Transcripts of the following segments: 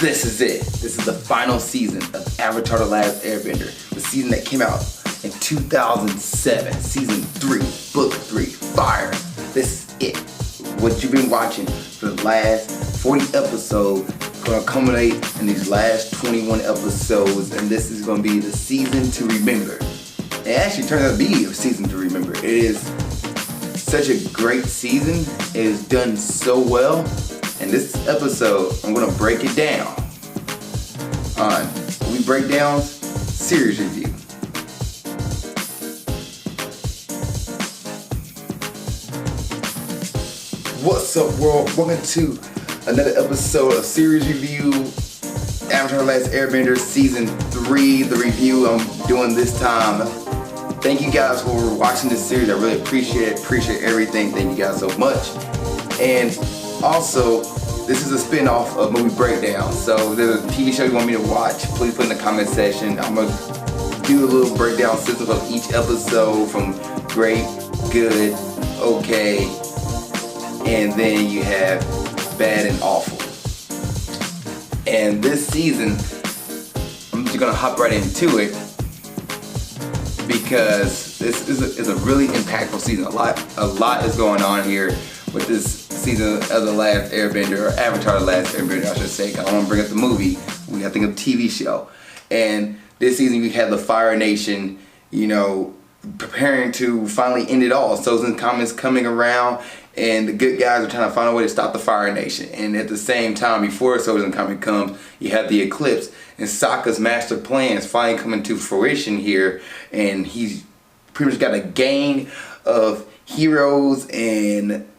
This is it. This is the final season of Avatar the Last Airbender. The season that came out in 2007. Season 3, Book 3, Fire. This is it. What you've been watching for the last 40 episodes going to culminate in these last 21 episodes, and this is going to be the season to remember. It actually turns out to be a season to remember. It is such a great season. It is done so well. In this episode, I'm going to break it down on We Break Down's series review. What's up, world? Welcome to another episode of series review, Avatar the Last Airbender Season 3, the review I'm doing this time. Thank you guys for watching this series. I really appreciate it. Appreciate everything. Thank you guys so much. And also, this is a spin-off of Movie Breakdown. So if there's a TV show you want me to watch, please put in the comment section. I'm going to do a little breakdown system of each episode from great, good, okay, and then you have bad and awful. And this season, I'm just going to hop right into it because this is a really impactful season. A lot is going on here with this season of The Last Airbender, or Avatar the Last Airbender, I should say. I don't want to bring up the movie. We got to think of TV show. And this season we had the Fire Nation, preparing to finally end it all. Sozin's comments coming around, and the good guys are trying to find a way to stop the Fire Nation. And at the same time, before Sozin's comment comes, you have the eclipse, and Zakka's master plan is finally coming to fruition here, and he's pretty much got a gang of heroes and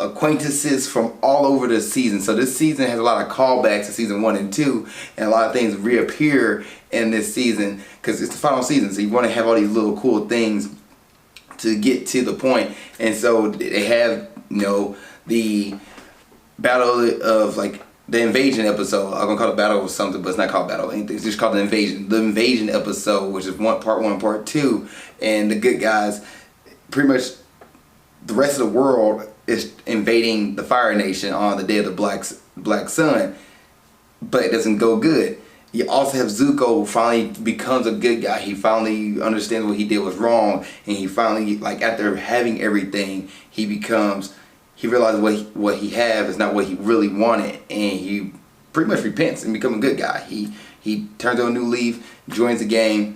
acquaintances from all over the season. So this season has a lot of callbacks to season 1 and 2, and a lot of things reappear in this season because it's the final season, so you want to have all these little cool things to get to the point. And so they have the battle of the invasion episode. I'm gonna call it battle or something, but it's not called battle. It's just called the invasion episode, which is part 1 and part 2. And the good guys, pretty much the rest of the world is invading the Fire Nation on the day of the Black Sun, but it doesn't go good. You also have Zuko finally becomes a good guy. He finally understands what he did was wrong, and he finally, after having everything, he realizes what he have is not what he really wanted, and he pretty much repents and becomes a good guy. He turns on a new leaf, joins the game.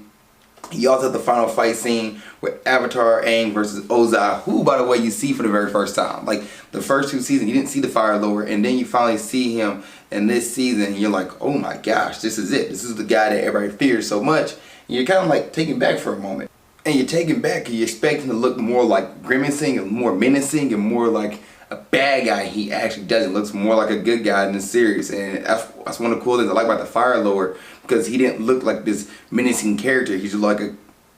You also have the final fight scene with Avatar, Aang versus Ozai, who, by the way, you see for the very first time. The first 2 seasons, you didn't see the Fire Lord, and then you finally see him in this season, and you're like, oh my gosh, this is it. This is the guy that everybody fears so much. And you're kind of taken back for a moment. And you're taken back, and you expect him to look more grimacing and more menacing and more like a bad guy. He actually doesn't. Looks more like a good guy in this series, and that's one of the cool things I like about the Fire Lord, because he didn't look like this menacing character. He's just like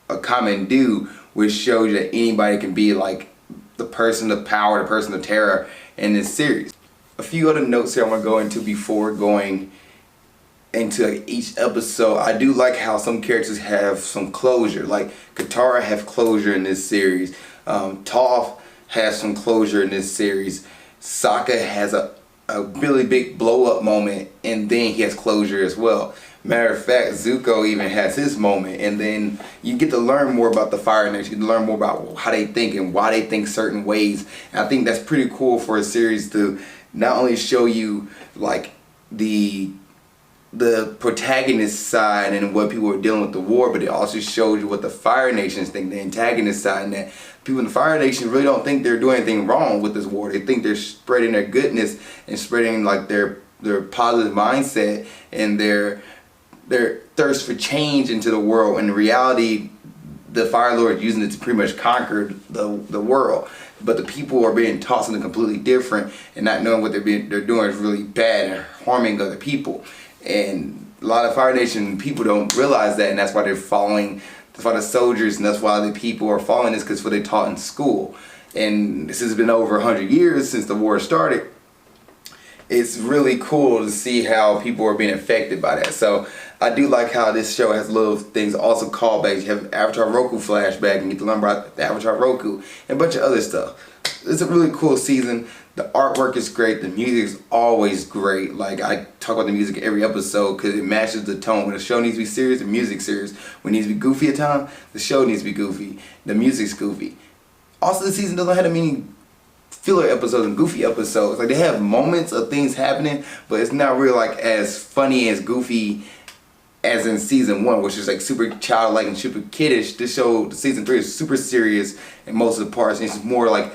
a common dude, which shows you that anybody can be the person of power, the person of terror in this series. A few other notes here I want to go into before going into each episode. I do like how some characters have some closure. Katara has closure in this series. Toph has some closure in this series. Zakka has a really big blow up moment, and then he has closure as well. Matter of fact, Zuko even has his moment, and then you get to learn more about the Fire Nation. You get to learn more about how they think and why they think certain ways. And I think that's pretty cool for a series to not only show you the protagonist side and what people are dealing with the war, but it also shows you what the Fire Nations think, the antagonist side, and that people in the Fire Nation really don't think they're doing anything wrong with this war. They think they're spreading their goodness and spreading their positive mindset and their thirst for change into the world. In reality, the Fire Lord is using it to pretty much conquer the world. But the people are being taught something completely different, and not knowing what they're doing is really bad and harming other people. And a lot of Fire Nation people don't realize that, and that's why they're following. That's why the soldiers, and that's why the people are following this, because what they taught in school. And this has been over 100 years since the war started. It's really cool to see how people are being affected by that. So I do like how this show has little things, also callbacks. You have Avatar Roku flashback, and you get to learn about the Avatar Roku and a bunch of other stuff. It's a really cool season. The artwork is great. The music is always great. Like, I talk about the music every episode because it matches the tone. When the show needs to be serious, the music's serious. When it needs to be goofy at times, the show needs to be goofy. The music's goofy. Also, the season doesn't have that many filler episodes and goofy episodes. Like, they have moments of things happening, but it's not really like as funny as goofy as in season 1, which is like super childlike and super kiddish. This show, season 3, is super serious in most of the parts, and it's more like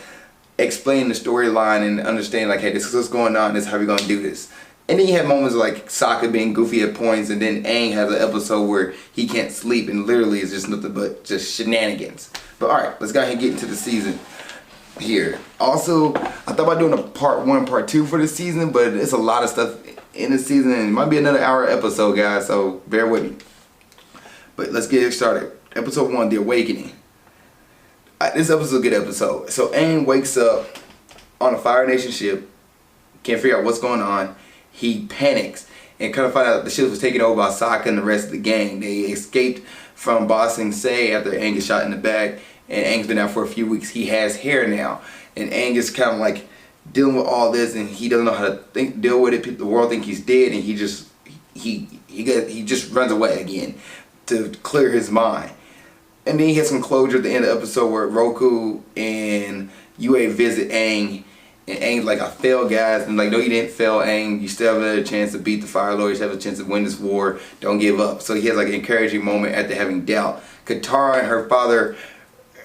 explaining the storyline and understanding like, hey, this is what's going on, this is how we're gonna do this. And then you have moments like Zakka being goofy at points, and then Aang has an episode where he can't sleep and literally is just nothing but just shenanigans. But alright, let's go ahead and get into the season here. Also, I thought about doing a part 1, part 2 for this season, but it's a lot of stuff in the season, and it might be another hour episode, guys, so bear with me. But let's get it started. Episode 1, The Awakening. This episode's a good episode. So Aang wakes up on a Fire Nation ship, can't figure out what's going on. He panics and kind of find out the ship was taken over by Zakka and the rest of the gang. They escaped from Ba Sing Se after Aang gets shot in the back, and Aang's been out for a few weeks. He has hair now, and Aang is kind of like dealing with all this, and he doesn't know how to deal with it. The world think he's dead, and he just runs away again to clear his mind. And then he has some closure at the end of the episode where Roku and Yue visit Aang, and Aang's like, I failed, guys. And like, no, you didn't fail, Aang. You still have another chance to beat the Fire Lord. You still have a chance to win this war. Don't give up. So he has like an encouraging moment after having doubt. Katara and her father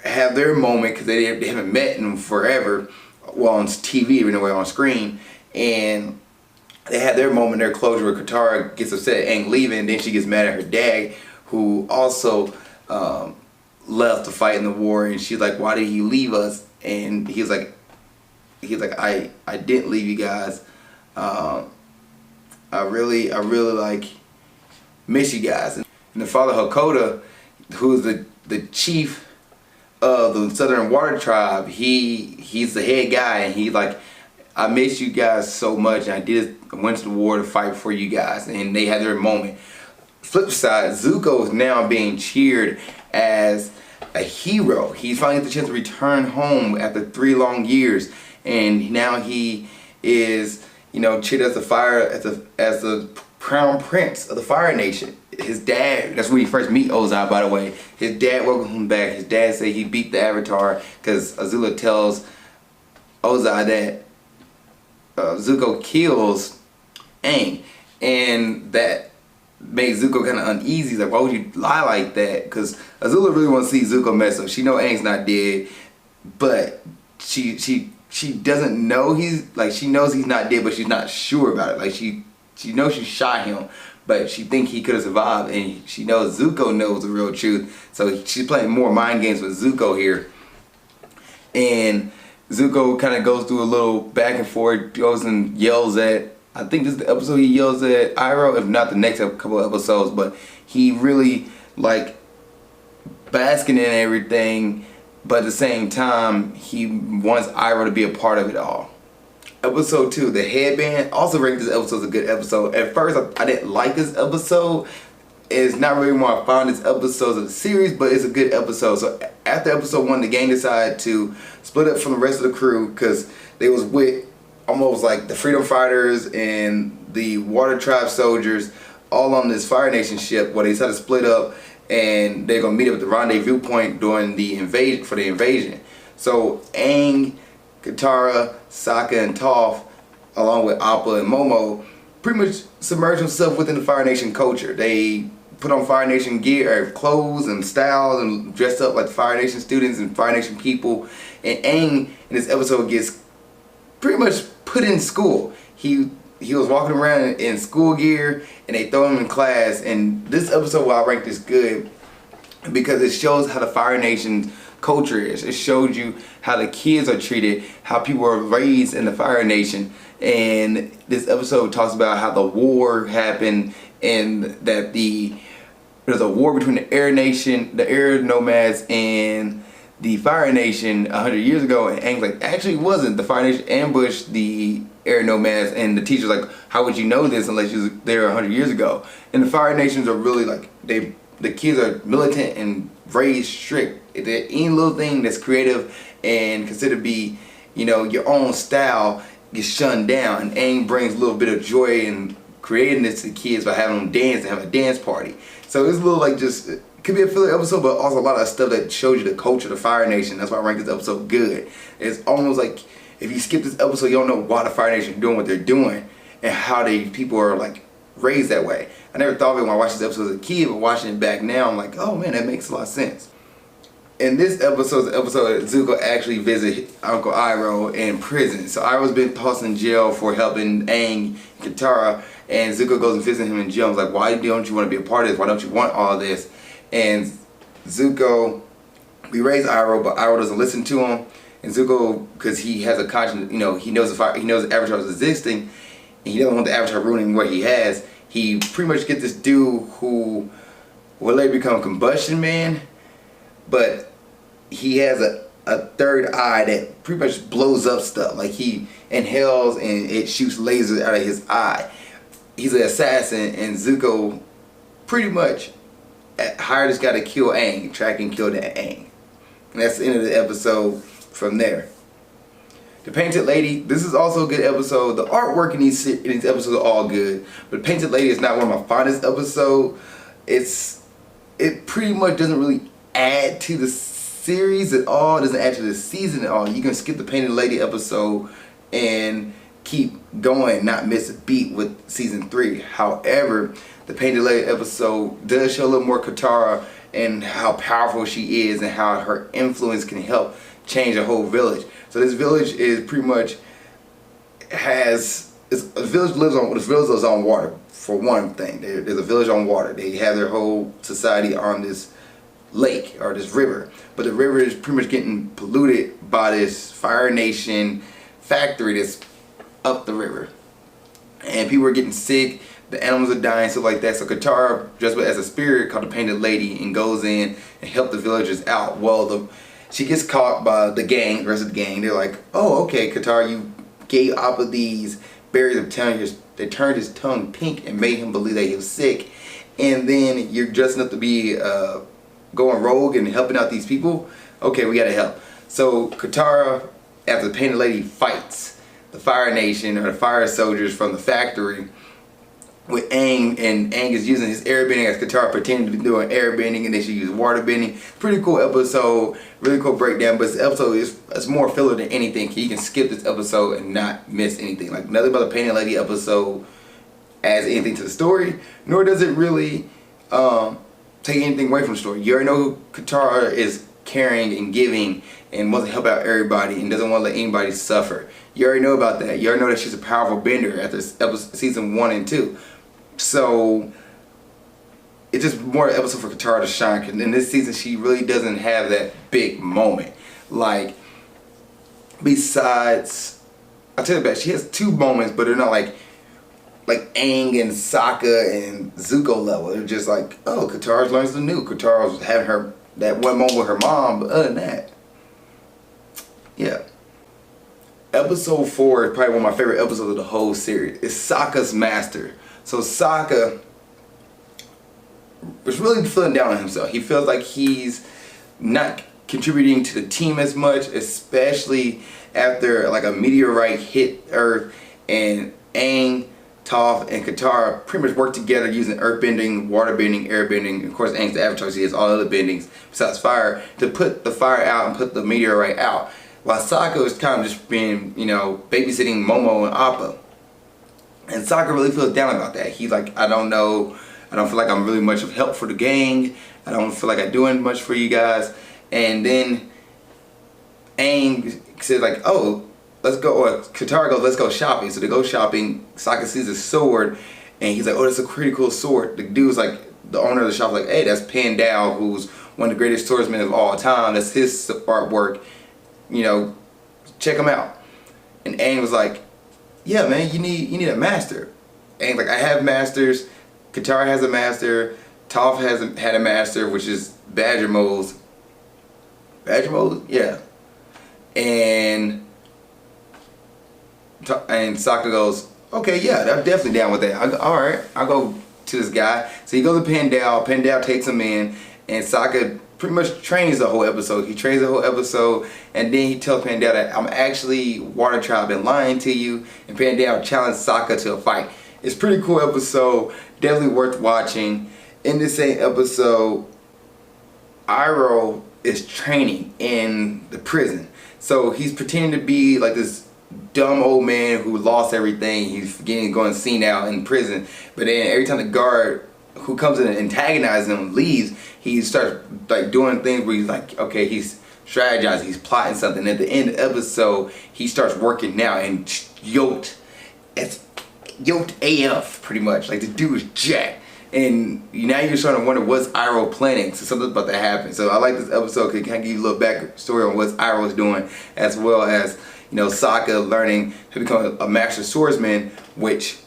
have their moment because they haven't met in forever. Well, on TV, even though on screen. And they had their moment, their closure, where Katara gets upset at Aang leaving, and then she gets mad at her dad, who also left to fight in the war, and she's like, why did he leave us? And he's like, I didn't leave you guys. I really like miss you guys. And the father, Hakoda, who's the chief of the Southern Water Tribe, he's the head guy, and he's like, I miss you guys so much, and I went to the war to fight for you guys. And they had their moment. Flip side, Zuko is now being cheered as a hero. He finally gets the chance to return home after 3 long years, and now he is, you know, cheered as the crown prince of the Fire Nation. His dad, that's when he first meet Ozai, by the way. His dad welcomed him back. His dad said he beat the Avatar because Azula tells Ozai that Zuko kills Aang, and that made Zuko kind of uneasy. He's like, why would you lie like that? Because Azula really wants to see Zuko mess up. She knows Aang's not dead, but she doesn't know she knows he's not dead, but she's not sure about it. Like, she knows she shot him, but she thinks he could have survived, and she knows Zuko knows the real truth. So she's playing more mind games with Zuko here. And Zuko kind of goes through a little back and forth, goes and yells at, I think this is the episode he yells at Iroh, if not the next couple of episodes, but he really like basking in everything, but at the same time he wants Iroh to be a part of it all. Episode 2, The Headband, also ranked this episode as a good episode. At first I didn't like this episode. It's not really one I found this episode of the series, but it's a good episode. So after episode 1, the gang decided to split up from the rest of the crew because they was with almost like the Freedom Fighters and the Water Tribe soldiers all on this Fire Nation ship, where they decided to split up, and they're gonna meet up at the rendezvous point during the invasion. So Aang, Katara, Zakka, and Toph, along with Appa and Momo, pretty much submerge themselves within the Fire Nation culture. They put on Fire Nation gear, clothes and styles, and dressed up like Fire Nation students and Fire Nation people. And Aang in this episode gets pretty much put in school. He was walking around in school gear, and they throw him in class. And this episode, why I rank this good, because it shows how the Fire Nation culture is. It showed you how the kids are treated, how people are raised in the Fire Nation. And this episode talks about how the war happened, and that there's a war between the Air Nation, the Air Nomads, and the Fire Nation 100 years ago. And Aang's like, actually it wasn't. The Fire Nation ambushed the Air Nomads, and the teacher's like, how would you know this unless you was there 100 years ago? And the Fire Nations are really like, the kids are militant and raised strict. Any little thing that's creative and considered to be your own style gets shunned down, and Aang brings a little bit of joy and creativeness to the kids by having them dance and have a dance party. So it's a little like just, it could be a filler episode, but also a lot of stuff that shows you the culture of the Fire Nation. That's why I rank this episode good. It's almost like if you skip this episode, you don't know why the Fire Nation is doing what they're doing and how people are like raised that way. I never thought of it when I watched this episode as a kid, but watching it back now, I'm like, oh man, that makes a lot of sense. In this episode, the episode that Zuko actually visit Uncle Iroh in prison. So Iroh's been tossed in jail for helping Aang and Katara, and Zuko goes and visits him in jail. He's like, why don't you want to be a part of this? Why don't you want all this? And Zuko, we raise Iroh, but Iroh doesn't listen to him. And Zuko, because he has a conscience, he knows the Avatar is existing, and he doesn't want the Avatar ruining what he has. He pretty much gets this dude who will later become Combustion Man, but he has a third eye that pretty much blows up stuff. Like he inhales and it shoots lasers out of his eye. He's an assassin, and Zuko pretty much hired this guy to kill Aang, track and kill that Aang. And that's the end of the episode from there. The Painted Lady, this is also a good episode. The artwork in these episodes are all good, but The Painted Lady is not one of my fondest episodes. It pretty much doesn't really add to the series at all, doesn't add to the season at all. You can skip the Painted Lady episode and keep going, not miss a beat with season 3. However, the Painted Lady episode does show a little more Katara and how powerful she is and how her influence can help change a whole village. So this village is pretty much the village lives on water, for one thing. There's a village on water. They have their whole society on this lake or this river, but the river is pretty much getting polluted by this Fire Nation factory that's up the river, and people are getting sick, the animals are dying, stuff like that. So Katara, dressed as a spirit called the Painted Lady, and goes in and help the villagers out. Well, she gets caught by the gang, the rest of the gang. They're like, oh, okay, Katara, you gave Appa these berries of tongue. They turned his tongue pink and made him believe that he was sick, and then you're dressing up to be going rogue and helping out these people. Okay, we gotta help. So Katara, after the Painted Lady fights the Fire Nation or the fire soldiers from the factory with Aang, and Aang is using his airbending as Katara pretending to be doing airbending, and then she uses water bending. Pretty cool episode, really cool breakdown, but this episode is more filler than anything. You can skip this episode and not miss anything. Like, nothing about the Painted Lady episode adds anything to the story, nor does it really take anything away from the story. You already know who Katara is, caring and giving and wants to help out everybody and doesn't want to let anybody suffer. You already know about that. You already know that she's a powerful bender after season 1 and 2. So it's just more an episode for Katara to shine, because in this season she really doesn't have that big moment. Like, besides, I'll tell you about, she has 2 moments, but they're not like Aang and Zakka and Zuko level. They're just like, oh, Katara learns something new. Katara's having that one moment with her mom, but other than that, yeah. Episode 4 is probably one of my favorite episodes of the whole series. It's Sokka's Master. So Zakka was really feeling down on himself. He feels like he's not contributing to the team as much, especially after like a meteorite hit Earth, and Aang, Toph, and Katara pretty much work together using earthbending, waterbending, airbending. Of course, Aang's the Avatar, so he has all other bendings besides fire to put the fire out and put the meteorite out. While Zakka is kind of just being, babysitting Momo and Appa. And Zakka really feels down about that. He's like, I don't know, I don't feel like I'm really much of help for the gang. I don't feel like I'm doing much for you guys. And then Aang says like, oh, let's go, or Katara goes, let's go shopping. So they go shopping. Zakka sees a sword, and he's like, oh, that's a pretty cool sword. The dude's like, the owner of the shop, like, hey, that's Pandao, who's one of the greatest swordsmen of all time. That's his artwork. Check him out. And Aang was like, yeah, man, you need a master. Aang's like, I have masters. Katara has a master. Toph had a master, which is Badger Moles. Badger Moles? Yeah. And Zakka goes, okay, yeah, I'm definitely down with that. Alright, I'll go to this guy. So he goes to Pandao. Pandao takes him in, and Zakka pretty much trains the whole episode. He trains the whole episode, and then he tells Pandale that I'm actually Water Child, I've been lying to you, and Pandale challenged Zakka to a fight. It's a pretty cool episode, definitely worth watching. In the same episode, Iroh is training in the prison. So he's pretending to be like this dumb old man who lost everything. He's going senile in prison. But then every time the guard who comes in and antagonizes him leaves, he starts like doing things where he's like, okay, he's strategizing, he's plotting something. At the end of the episode, he starts working now and yoked AF pretty much. Like the dude is jacked. And now you're starting to wonder what's Iroh planning. So something's about to happen. So I like this episode because it kind of give you a little backstory on what Iroh's doing, as well as, you know, Zakka learning to become a master swordsman, which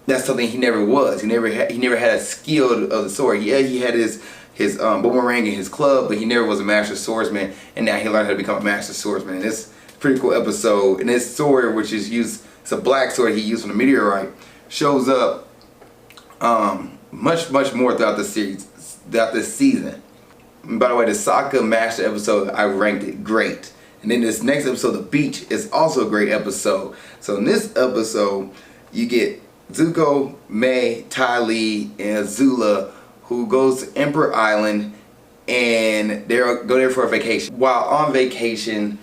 that's something he never was. He never had a skill of the sword. Yeah, he had his boomerang in his club, but he never was a master swordsman. And now he learned how to become a master swordsman. And it's a pretty cool episode. And this sword, which is used, it's a black sword he used from the meteorite, shows up much more throughout the series, throughout this season. And by the way, the Zakka Master episode, I ranked it great. And then this next episode, The Beach, is also a great episode. So in this episode, you get Zuko, Mai, Ty Lee, and Azula, who goes to Emperor Island, and they go there for a vacation. While on vacation,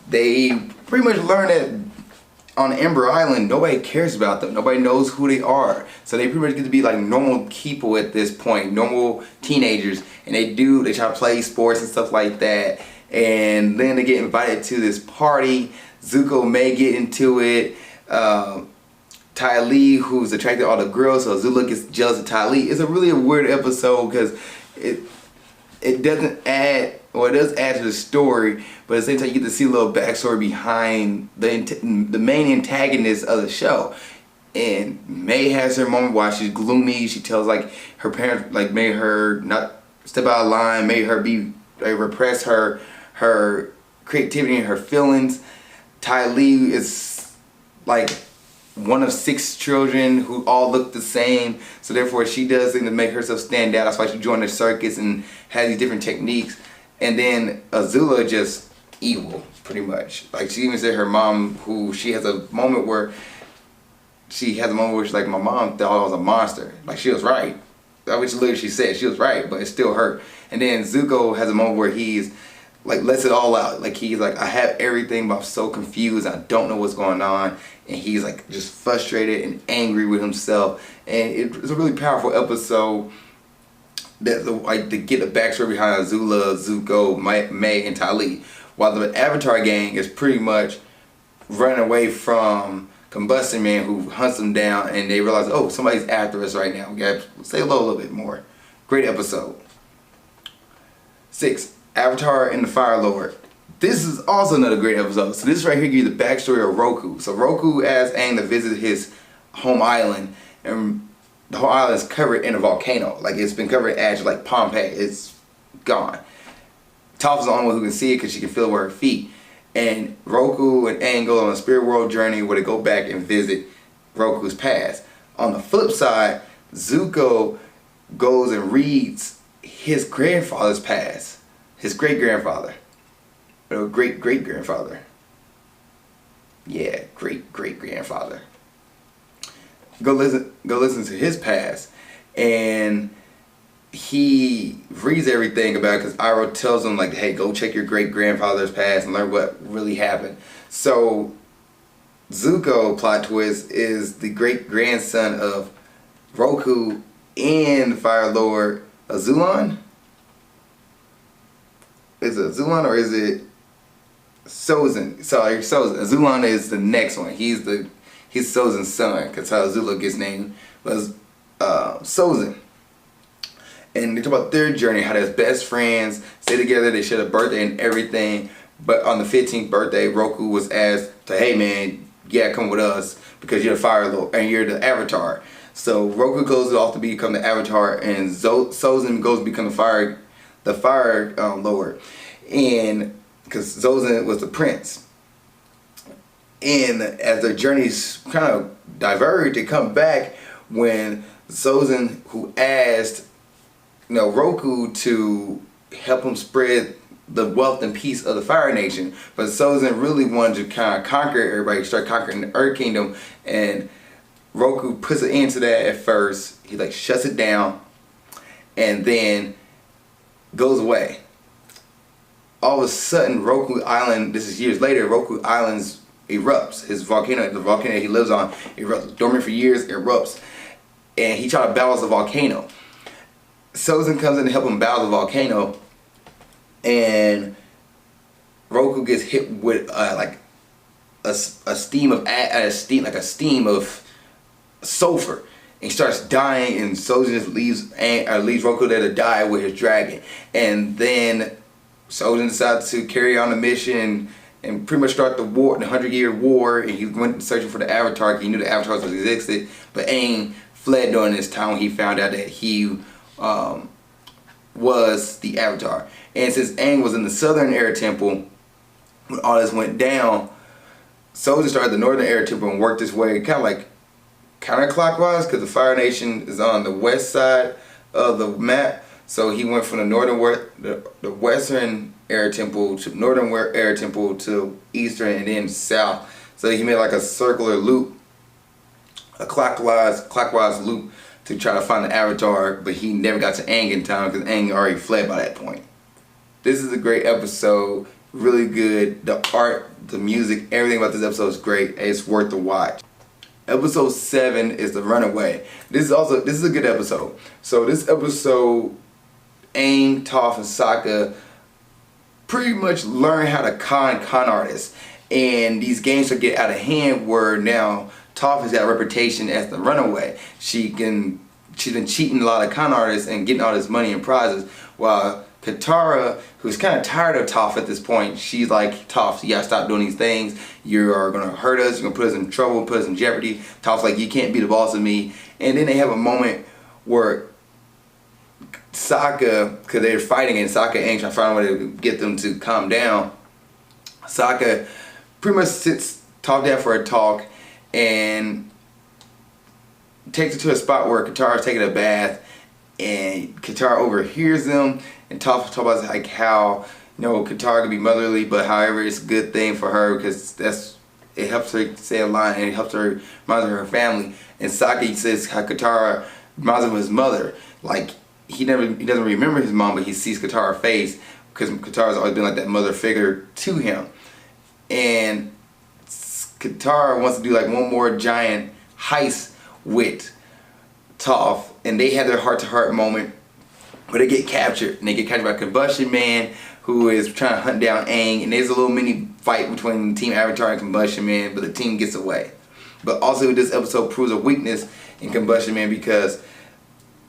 they pretty much learn that on Ember Island, nobody cares about them. Nobody knows who they are. So they pretty much get to be like normal people at this point, normal teenagers. And they try to play sports and stuff like that. And then they get invited to this party. Zuko may get into it. Ty Lee, who's attracted to all the girls, so Azula gets jealous of Ty Lee. It's a really weird episode because it doesn't add, well, it does add to the story, but at the same time you get to see a little backstory behind the main antagonist of the show. And Mai has her moment while she's gloomy. She tells like her parents like made her not step out of line, made her repress her creativity and her feelings. Ty Lee is like one of 6 children who all look the same, so therefore she does things to make herself stand out. That's why she joined the circus and has these different techniques. And then Azula just evil, pretty much. Like she even said her mom, who she has a moment where she's like, my mom thought I was a monster. Like she was right. Which literally she said she was right, but it still hurt. And then Zuko has a moment where he's like lets it all out. Like he's like, I have everything, but I'm so confused. I don't know what's going on. And he's like just frustrated and angry with himself. And it's a really powerful episode that like to get the backstory behind Azula, Zuko, Mai, and Ty Lee. While the Avatar gang is pretty much running away from Combustion Man, who hunts them down, and they realize, oh, somebody's after us right now. We gotta stay low a little bit more. Great episode. 6. Avatar and the Fire Lord. This is also another great episode. So this right here gives you the backstory of Roku. So Roku asks Aang to visit his home island, and the whole island is covered in a volcano. Like it's been covered in ash, like Pompeii. It's gone. Toph is the only one who can see it because she can feel it with her feet. And Roku and Aang go on a spirit world journey where they go back and visit Roku's past. On the flip side, Zuko goes and reads his grandfather's past. His great-grandfather. Or great-great-grandfather. Yeah, great-great-grandfather. Go listen to his past. And he reads everything about it because Iroh tells him like, hey, go check your great-grandfather's past and learn what really happened. So Zuko, plot twist, is the great-grandson of Roku and Fire Lord Azulon. Is it Azulon or is it Sozin? Sorry, Sozin. Azulon is the next one. He's Sozin's son, because how Azula gets named was Sozin. And they talk about their journey, how they're best friends, stay together, they share a birthday and everything. But on the 15th birthday, Roku was asked to, hey man, yeah, come with us because you're the Fire Lord and you're the Avatar. So Roku goes off to become the Avatar, and Sozin goes to become the Fire Lord. And because Sozin was the prince. And as their journeys kind of diverge, they come back when Sozin, who asked Roku to help him spread the wealth and peace of the Fire Nation. But Sozin really wanted to kind of conquer everybody, start conquering the Earth Kingdom, and Roku puts an end to that at first. He like shuts it down and then goes away. All of a sudden, Roku Island, this is years later, Roku Island erupts. His volcano, the volcano he lives on, erupts. Dormant for years, erupts. And he tries to balance the volcano. Sozin comes in to help him battle the volcano, and Roku gets hit with like a steam of sulfur, and he starts dying. And Sozin just leaves Roku there to die with his dragon. And then Sozin decides to carry on the mission and pretty much start the war, the 100-Year War. And he went searching for the Avatar. He knew the Avatars existed, but Aang fled during this time when he found out that he was the Avatar. And since Aang was in the Southern Air Temple when all this went down, Sozin started the Northern Air Temple and worked his way kind of like counterclockwise, because the Fire Nation is on the west side of the map. So he went from the Western Air Temple to Northern Air Temple to Eastern and then South. So he made like a circular loop, a clockwise loop to try to find the Avatar, but he never got to Aang in time because Aang already fled by that point. This is a great episode, really good. The art, the music, everything about this episode is great. It's worth the watch. Episode 7 is The Runaway. This is a good episode. So this episode, Aang, Toph, and Zakka pretty much learn how to con artists. And these games will get out of hand where now Toph has got a reputation as the runaway. She's been cheating a lot of con artists and getting all this money and prizes, while Katara, who's kind of tired of Toph at this point, she's like, Toph, you gotta stop doing these things. You are gonna hurt us. You're gonna put us in trouble, put us in jeopardy. Toph's like, you can't be the boss of me. And then they have a moment where Zakka, because they're fighting, and Zakka and Aang trying to find a way to get them to calm down. Zakka pretty much sits Toph down for a talk and takes her to a spot where Katara's taking a bath, and Katara overhears them, and Toph talks about like how, you know, Katara can be motherly, but however it's a good thing for her because it helps her say a line and it helps her, reminds her of her family. And Saki says how Katara reminds him of his mother. Like he doesn't remember his mom, but he sees Katara's face because Katara's always been like that mother figure to him. And Katara wants to do like one more giant heist with Toph, and they have their heart-to-heart moment where they get captured, and they get captured by Combustion Man, who is trying to hunt down Aang, and there's a little mini fight between Team Avatar and Combustion Man, but the team gets away. But also this episode proves a weakness in Combustion Man because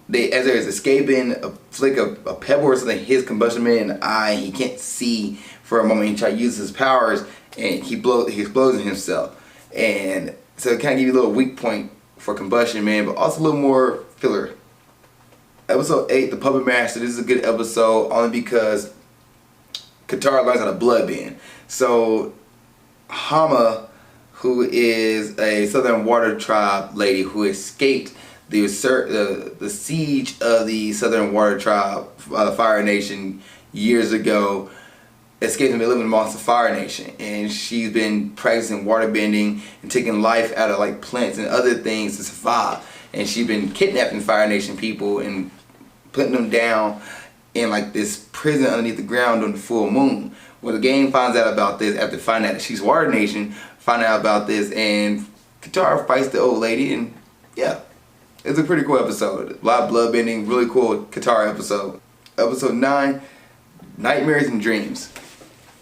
as they're escaping, a flick of a pebble or something hits Combustion Man in the eye, and he can't see for a moment. He tries to use his powers, and he explodes in himself. And so it kind of gives you a little weak point for Combustion Man, but also a little more filler. Episode 8, The Puppet Master. This is a good episode only because Katara learns how to bloodbend. So Hama, who is a Southern Water Tribe lady who escaped the siege of the Southern Water Tribe, the Fire Nation, years ago, escaped and been living amongst the Fire Nation, and she's been practicing water bending and taking life out of like plants and other things to survive. And she's been kidnapping Fire Nation people and putting them down in like this prison underneath the ground during the full moon. Well, the game finds out about this after finding out that she's Water Nation, find out about this, and Katara fights the old lady, and yeah, it's a pretty cool episode. A lot of blood bending, really cool Katara episode. Episode 9, Nightmares and Dreams.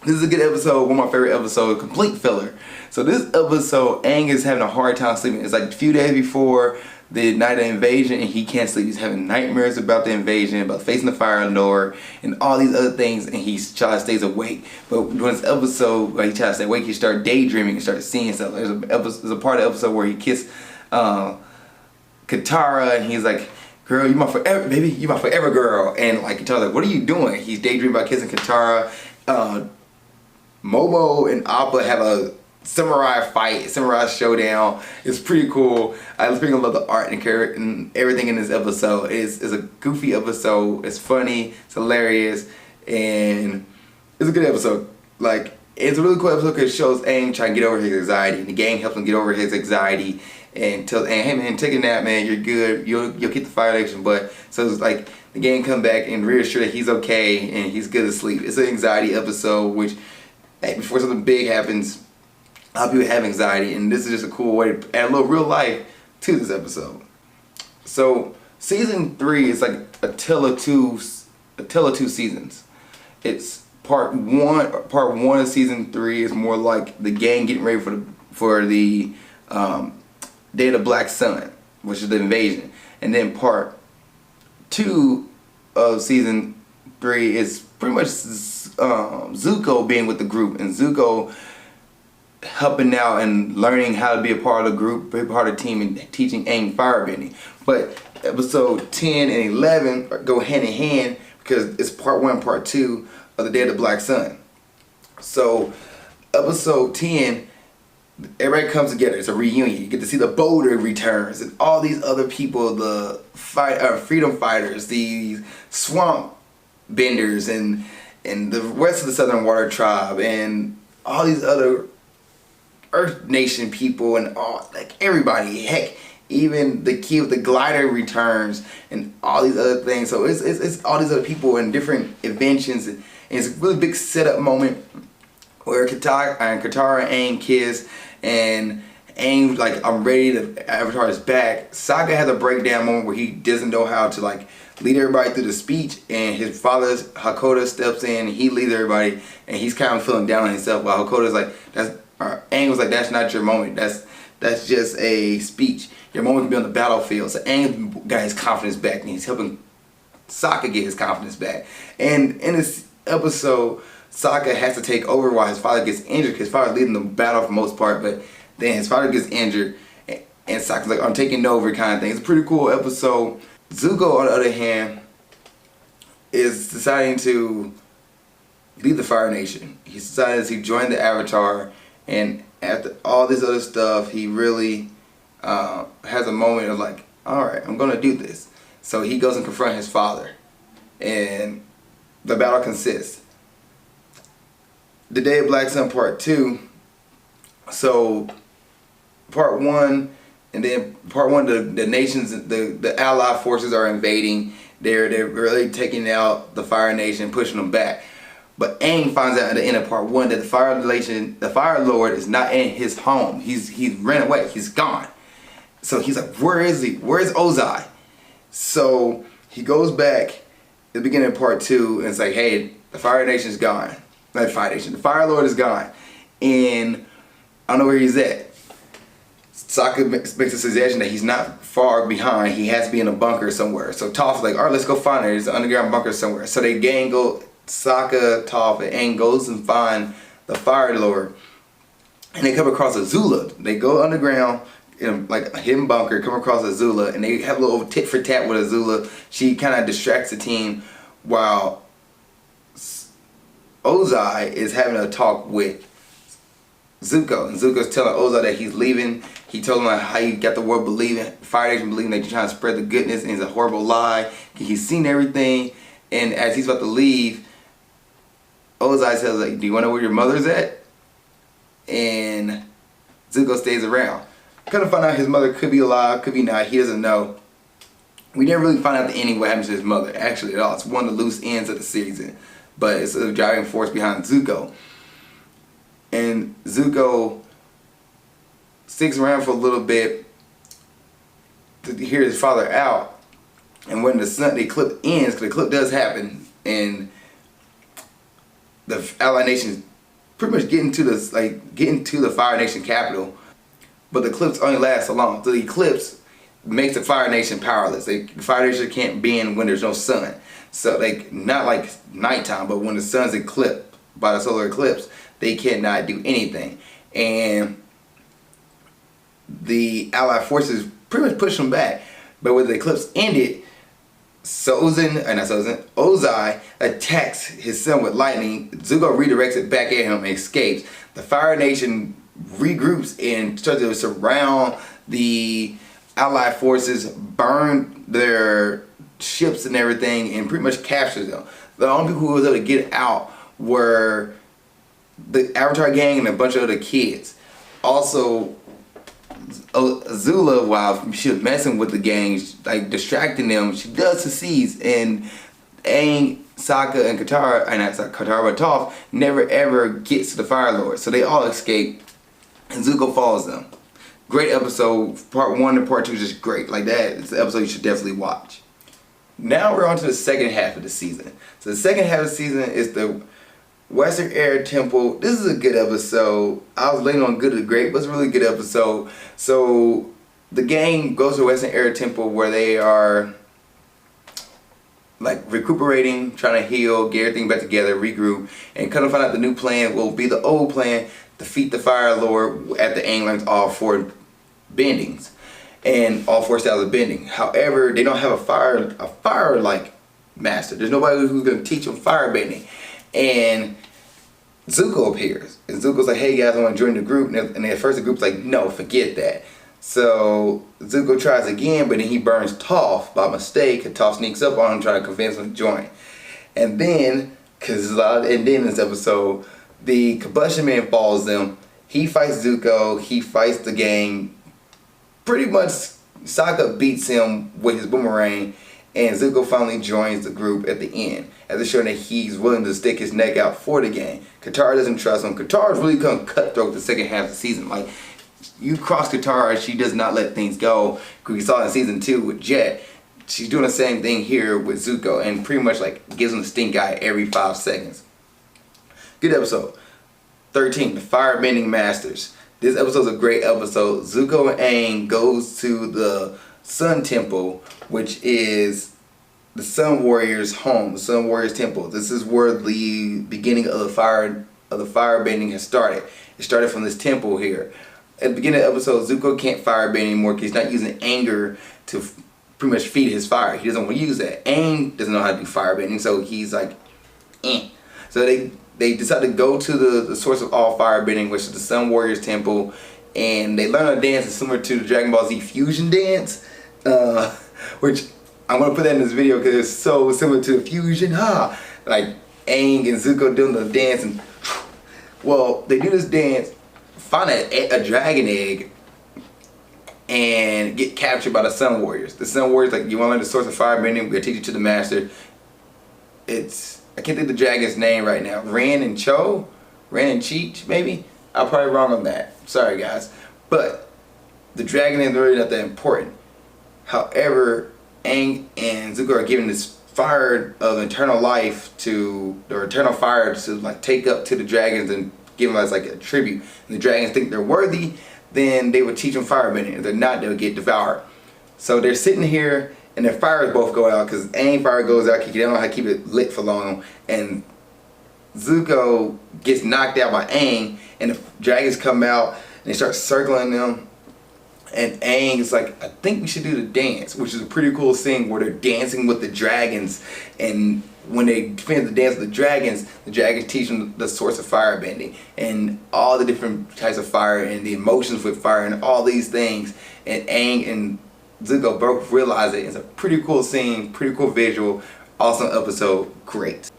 This is a good episode, one of my favorite episodes, complete filler. So this episode, Aang is having a hard time sleeping. It's like a few days before the night of invasion, and he can't sleep. He's having nightmares about the invasion, about facing the Fire Lord, and all these other things, and he tries to stay awake. But during this episode, where he tries to stay awake, he starts daydreaming and starts seeing stuff. There's a part of the episode where he kissed Katara, and he's like, girl, you my forever, baby, you my forever girl. And like Katara's like, what are you doing? He's daydreaming about kissing Katara. Momo and Appa have a samurai fight, samurai showdown. It's pretty cool. I freaking love the art and everything in this episode. It's a goofy episode. It's funny. It's hilarious. and it's a good episode. Like, it's a really cool episode because it shows Aang trying to get over his anxiety, and the gang helps him get over his anxiety and tells Aang, hey man, take a nap, man, you're good, you'll get the Fire Nation. But so it's like the gang come back and reassure that he's okay and he's good to sleep. It's an anxiety episode, which before something big happens, a lot of people have anxiety, and this is just a cool way to add a little real life to this episode. So season 3 is like a tale of two seasons. It's part one of season 3 is more like the gang getting ready for the Day of the Black Sun, which is the invasion, and then part 2 of season 3 is pretty much Zuko being with the group, and Zuko helping out and learning how to be a part of the group, be a part of the team, and teaching Aang firebending. But episode 10 and 11 go hand in hand because it's part 1 and part 2 of the Day of the Black Sun. So episode 10, everybody comes together. It's a reunion. You get to see the boulder returns and all these other people, the freedom fighters, the swamp benders, and the rest of the Southern Water Tribe, and all these other Earth Nation people, and all, like, everybody. Heck, even the key with the glider returns, and all these other things. So it's all these other people and different inventions, and it's a really big setup moment where Katara and Aang kiss, and Aang like, I'm ready to, Avatar is back. Zakka has a breakdown moment where he doesn't know how to like lead everybody through the speech, and his father Hakoda steps in and he leads everybody, and he's kind of feeling down on himself while Hakoda's like, Aang was like, that's not your moment, that's just a speech. Your moment can be on the battlefield. So Aang got his confidence back, and he's helping Zakka get his confidence back. And in this episode, Zakka has to take over while his father gets injured, because his father's leading the battle for the most part, but then his father gets injured, and Zakka's like, I'm taking over kind of thing. It's a pretty cool episode. Zuko, on the other hand, is deciding to lead the Fire Nation. He decided to join the Avatar, and after all this other stuff, he really has a moment of like, alright, I'm gonna do this. So he goes and confronts his father, and the battle consists. The Day of Black Sun Part 2. So Part 1, and then Part 1, the nations, the Allied forces are invading. They're really taking out the Fire Nation, pushing them back. But Aang finds out at the end of Part 1 that the Fire Lord is not in his home. He's ran away. He's gone. So he's like, where is he? Where's Ozai? So he goes back at the beginning of Part 2 and it's like, hey, the Fire Nation's gone. Not the Fire Nation. The Fire Lord is gone. And I don't know where he's at. Zakka makes a suggestion that he's not far behind. He has to be in a bunker somewhere. So Toph's like, all right, let's go find her. There's an underground bunker somewhere. So they gang go, Zakka, Toph, and Aang goes and find the Fire Lord. And they come across Azula. They go underground in like a hidden bunker, come across Azula, and they have a little tit for tat with Azula. She kind of distracts the team while Ozai is having a talk with Zuko, and Zuko's telling Ozai that he's leaving. He told him how he got the world believing, Fire Nation believing that you're trying to spread the goodness, and it's a horrible lie. He's seen everything, and as he's about to leave, Ozai says, like, do you want to know where your mother's at? And Zuko stays around. Kind of find out his mother could be alive, could be not. He doesn't know. We never really find out the ending what happens to his mother, actually, at all. It's one of the loose ends of the season, but it's a driving force behind Zuko. And Zuko sticks around for a little bit to hear his father out. And when the eclipse ends, because the eclipse does happen, and the Allied nations pretty much getting to the Fire Nation capital, but the eclipse only lasts so long. So the eclipse makes the Fire Nation powerless. The Fire Nation can't bend when there's no sun. So not like nighttime, but when the sun's eclipsed by the solar eclipse, they cannot do anything. And the Allied forces pretty much push them back. But when the eclipse ended, Ozai attacks his son with lightning. Zuko redirects it back at him and escapes. The Fire Nation regroups and starts to surround the Allied forces, burn their ships and everything and pretty much captures them. The only people who was able to get out were the Avatar gang and a bunch of other kids. Also, Azula, while she was messing with the gang, like distracting them, she does succeed, and Aang, Zakka, and Katara, and not Katara, but Toph, never ever gets to the Fire Lord. So they all escape, and Zuko follows them. Great episode. Part 1 and part 2 is just great. Like that, it's an episode you should definitely watch. Now we're on to the second half of the season. So the second half of the season is the Western Air Temple. This is a good episode. I was leaning on good to great, but it's a really good episode. So the gang goes to Western Air Temple where they are like recuperating, trying to heal, get everything back together, regroup, and kind of find out the new plan will be the old plan: defeat the Fire Lord at the Aang learns all 4 bendings and all 4 styles of bending. However, they don't have a fire like master. There's nobody who's going to teach them fire bending. And Zuko appears, and Zuko's like, "Hey guys, I want to join the group." And at first the group's like, "No, forget that." So Zuko tries again, but then he burns Toph by mistake, and Toph sneaks up on him trying to convince him to join. And then, in this episode, the Combustion Man follows them. He fights Zuko, he fights the gang. Pretty much Sokka beats him with his boomerang, and Zuko finally joins the group at the end, after showing that he's willing to stick his neck out for the gang. Katara doesn't trust him. Katara's really kind of cutthroat the second half of the season. Like, you cross Katara, she does not let things go. We saw it in season 2 with Jet. She's doing the same thing here with Zuko, and pretty much like gives him the stink eye every 5 seconds. Good episode. 13, the Firebending Masters. This episode's a great episode. Zuko and Aang goes to the Sun Temple, which is the Sun Warriors' home, the Sun Warriors' temple. This is where the beginning of the firebending has started. It started from this temple here. At the beginning of the episode, Zuko can't firebend anymore because he's not using anger to pretty much feed his fire. He doesn't want to use that. Aang doesn't know how to do firebending, so he's like, eh. So they decide to go to the source of all firebending, which is the Sun Warriors temple, and they learn a dance that's similar to the Dragon Ball Z fusion dance, which I'm gonna put that in this video because it's so similar to the fusion. Like Aang and Zuko doing the dance, and well, they do this dance, find a dragon egg, and get captured by the Sun Warriors. The Sun Warriors like, "You want to learn the source of firebending? We're gonna teach you to the master." I can't think of the dragon's name right now. Ran and Cheech, maybe? I'm probably wrong on that. Sorry guys. But the dragon is really not that important. However, Aang and Zuko are given this fire of eternal life or eternal fire to like take up to the dragons and give them as like a tribute. And the dragons think they're worthy, then they would teach them firebending. If they're not, they'll get devoured. So they're sitting here, and their fires both go out because Aang fire goes out because they don't know how to keep it lit for long, and Zuko gets knocked out by Aang, and the dragons come out and they start circling them, and Aang is like, "I think we should do the dance," which is a pretty cool scene where they're dancing with the dragons, and when they finish the dance with the dragons teach them the source of firebending and all the different types of fire and the emotions with fire and all these things, and Aang and Zuko both realize it. It's a pretty cool scene, pretty cool visual, awesome episode, great.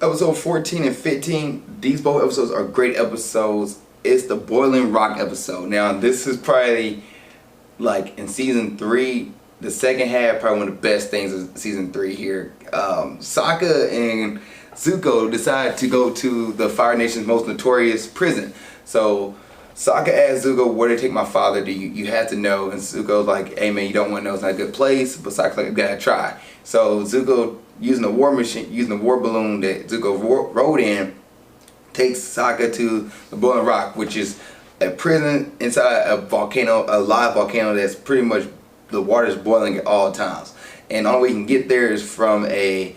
Episode 14 and 15, these both episodes are great episodes. It's the Boiling Rock episode. Now this is probably like in season 3, the second half, probably one of the best things of season 3 here. Sokka and Zuko decide to go to the Fire Nation's most notorious prison. So Sokka asks Zuko, "Where did they take my father? You have to know." And Zuko's like, "Hey man, you don't want to know, it's not a good place." But Sokka's like, "You gotta try." So Zuko, using the war balloon that Zuko rode in, takes Sokka to the Boiling Rock, which is a prison inside a volcano, a live volcano that's pretty much, the water's boiling at all times. And the only way you can get there is from a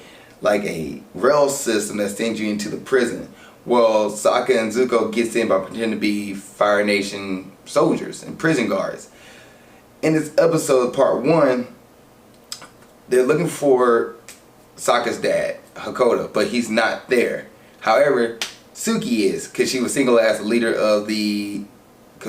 rail system that sends you into the prison. Well, Sokka and Zuko gets in by pretending to be Fire Nation soldiers and prison guards. In this episode, part 1, they're looking for Sokka's dad, Hakoda, but he's not there. However, Suki is, because she was singled as the leader of the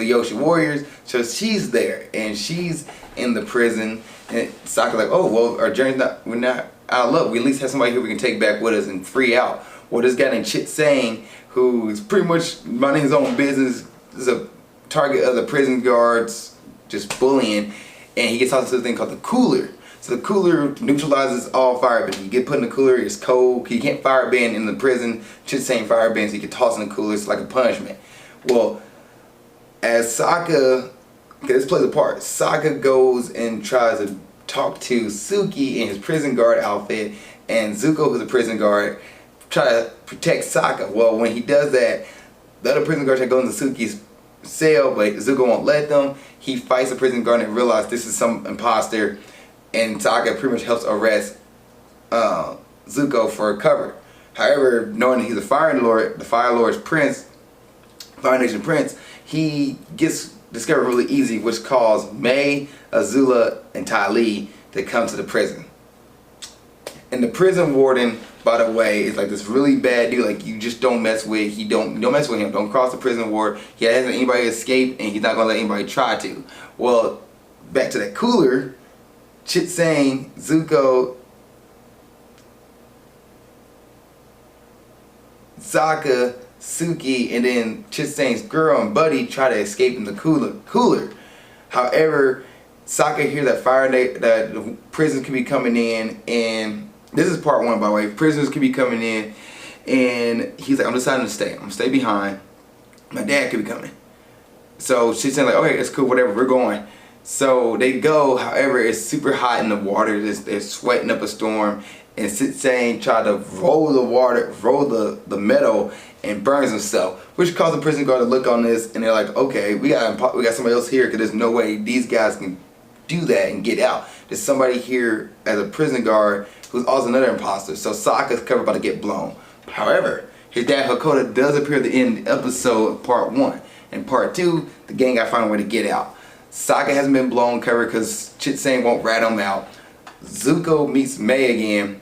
Kyoshi warriors. So she's there, and she's in the prison. And Zakka's like, oh well, our journey's we're not out of luck. We at least have somebody who we can take back with us and free out. Well, this guy named Chit Sang, who is pretty much minding his own business, is a target of the prison guards, just bullying, and he gets tossed into this thing called the cooler. So the cooler neutralizes all firebending. You get put in the cooler, it's cold. You can't firebend in the prison. Chit Sang firebend, so you get tossed in the cooler. It's like a punishment. Well, as Zakka, this plays a part. Zakka goes and tries to talk to Suki in his prison guard outfit, and Zuko, who's a prison guard, try to protect Zakka. Well, when he does that, the other prison guard try to go into Suki's cell, but Zuko won't let them. He fights the prison guard and realizes this is some imposter, and Zakka pretty much helps arrest Zuko for cover. However, knowing that he's a Fire Lord, the Fire Lord's prince, Fire Nation prince, he gets discovered really easy, which caused Mai, Azula, and Ty Lee to come to the prison. And the prison warden, by the way, is like this really bad dude. Like, you just don't mess with. Don't mess with him. Don't cross the prison ward. He hasn't anybody escape, and he's not gonna let anybody try to. Well, back to that cooler. Chit Sang, Zuko, Zakka, Suki, and then Chit Sang's girl and buddy try to escape in the cooler. However, Zakka hears that that the prisons could be coming in, and this is part one, by the way. Prisoners could be coming in, and he's like, I'm deciding to stay. I'm gonna stay behind. My dad could be coming. So she's saying like, okay, it's cool, whatever, we're going. So they go. However, it's super hot in the water. They're sweating up a storm, and Chit Sang tried to roll the metal, and burns himself, which caused the prison guard to look on this, and they're like, okay, we got somebody else here, because there's no way these guys can do that and get out. There's somebody here as a prison guard who's also another imposter. So Sokka's cover about to get blown. However, his dad Hakoda does appear at the end of the episode, part 1. In part 2, the gang got to find a way to get out. Zakka hasn't been blown cover because Chit Sang won't rat him out. Zuko meets Mai again,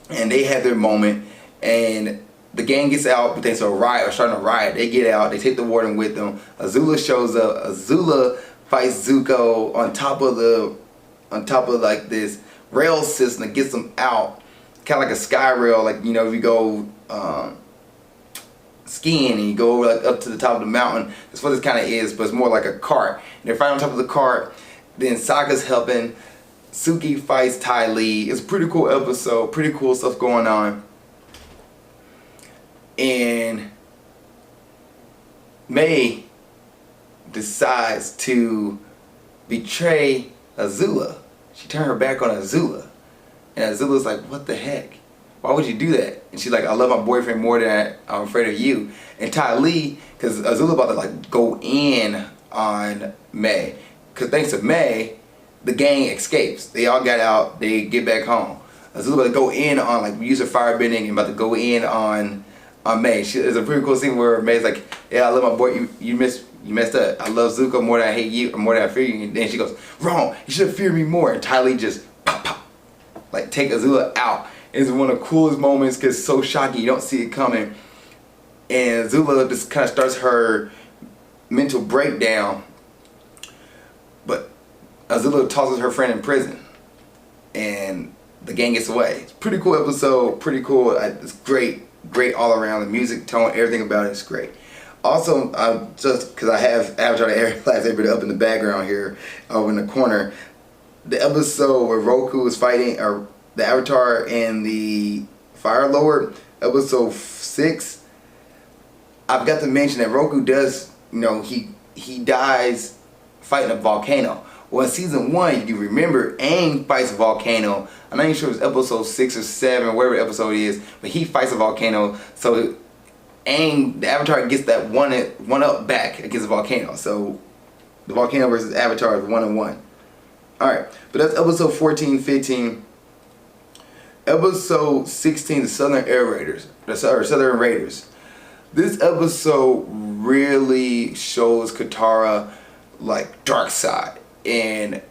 and they have their moment, and the gang gets out, but they starting a riot. They get out, they take the warden with them. Azula shows up. Azula fights Zuko on top of like this rail system that gets them out. Kind of like a sky rail, like, you know, if you go skiing and you go like up to the top of the mountain. That's what this kind of is, but it's more like a cart. And they're fighting on top of the cart. Then Sokka's helping. Suki fights Ty Lee. It's a pretty cool episode. Pretty cool stuff going on. And Mai decides to betray Azula. She turned her back on Azula. And Azula's like, what the heck? Why would you do that? And she's like, I love my boyfriend more than I'm afraid of you. And Ty Lee, because Azula about to like go in on Mai. Because thanks to Mai, the gang escapes. They all got out. They get back home. Azula about to go in on, like, use her firebending and about to go in on Mai. There's a pretty cool scene where Mai's like, yeah, I love my boy. You messed up. I love Zuko more than I hate you, or more than I fear you. And then she goes, wrong. You should have feared me more. And Ty Lee just pop, pop, like take Azula out. It's one of the coolest moments because it's so shocking. You don't see it coming. And Azula just kind of starts her mental breakdown. But Azula tosses her friend in prison. And the gang gets away. It's a pretty cool episode. Pretty cool. It's great. Great all around. The music, tone, everything about it is great. Also, just because I have Avatar the Last Airbender up in the background here, over in the corner, the episode where Roku is fighting, or the Avatar and the Fire Lord, episode 6, I've got to mention that Roku does, you know, he dies fighting a volcano. Well, in season 1, if you remember, Aang fights a volcano. I'm not even sure if it's episode 6 or 7, whatever the episode is, but he fights a volcano. So Aang, the Avatar, gets that one up back against the volcano. So the volcano versus Avatar is 1-1. Alright, but that's episode 14, 15. Episode 16, the Southern Raiders. This episode really shows Katara like dark side. And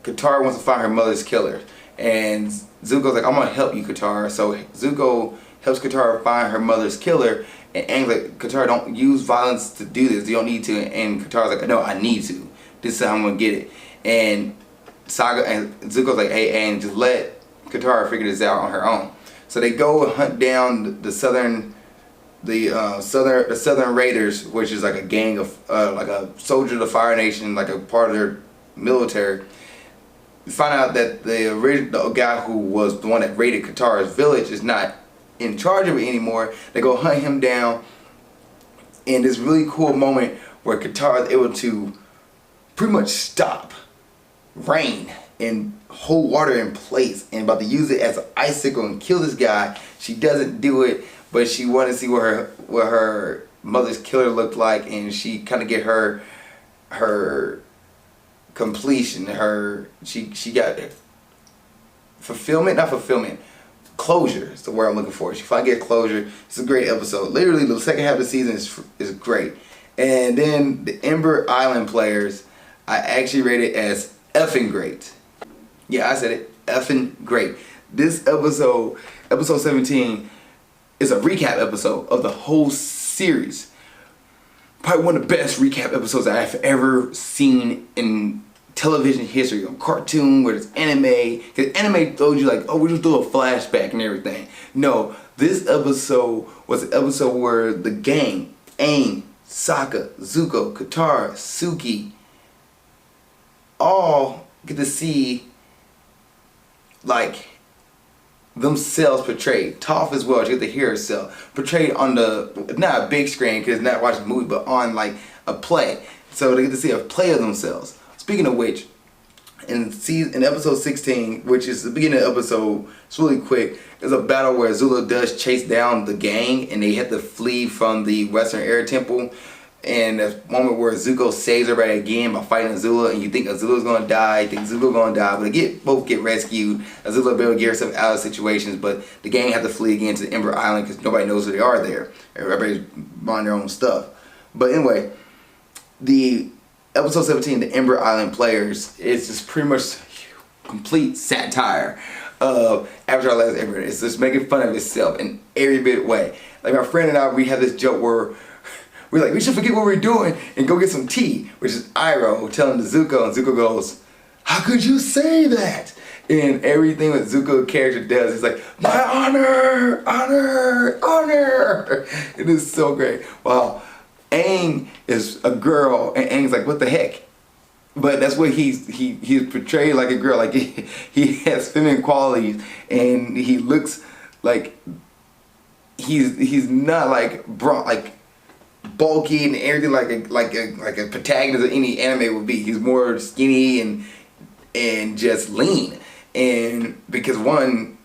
Katara wants to find her mother's killer. And Zuko's like, I'm gonna help you, Katara. So Zuko helps Katara find her mother's killer. And Aang's like, Katara, don't use violence to do this. You don't need to. And Katara's like, no, I need to. This is how I'm gonna get it. And Saga and Zuko's like, hey, Aang, just let Katara figure this out on her own. So they go and hunt down the southern raiders, which is like a gang of like a soldier of the Fire Nation, like a part of their military. You find out that the guy who was the one that raided Katara's village is not in charge of it anymore. They go hunt him down, and this really cool moment where Katara is able to pretty much stop rain and hold water in place, and about to use it as an icicle and kill this guy. She doesn't do it, but she wanted to see what her mother's killer looked like, and she kind of get her completion. She got closure is the word I'm looking for. She finally get closure. It's a great episode. Literally, the second half of the season is great. And then the Ember Island players, I actually rate it as effing great. Yeah, I said it. Effing great. This episode 17, is a recap episode of the whole series. Probably one of the best recap episodes I've ever seen in television history, on cartoon, where it's anime. Because anime throws you like, oh, we just do a flashback and everything. No, this episode was an episode where the gang, Aang, Sokka, Zuko, Katara, Suki, all get to see like themselves portrayed. Toph as well, she get to hear herself portrayed on the, not a big screen because not watching the movie, but on like a play. So they get to see a play of themselves. Speaking of which, in episode 16, which is the beginning of the episode, it's really quick, there's a battle where Azula does chase down the gang and they have to flee from the Western Air Temple. And a moment where Zuko saves everybody again by fighting Azula, and you think Azula's gonna die, you think Zuko's gonna die, but they both get rescued. Azula be able to get herself out of situations, but the gang have to flee again to the Ember Island because nobody knows who they are there. Everybody's buying their own stuff. But anyway, the episode 17, the Ember Island players, is just pretty much complete satire of Avatar the Last Airbender. It's just making fun of itself in every bit way. Like my friend and I, we have this joke where we're like, we should forget what we're doing and go get some tea, which is Iroh telling to Zuko, and Zuko goes, how could you say that? And everything that Zuko character does is like, my honor, honor, honor. It is so great. Wow. Aang is a girl, and Aang's like, what the heck? But that's what he's portrayed like a girl. Like he has feminine qualities, and he looks like he's not like bulky and everything like a protagonist of any anime would be. He's more skinny and just lean, and because one,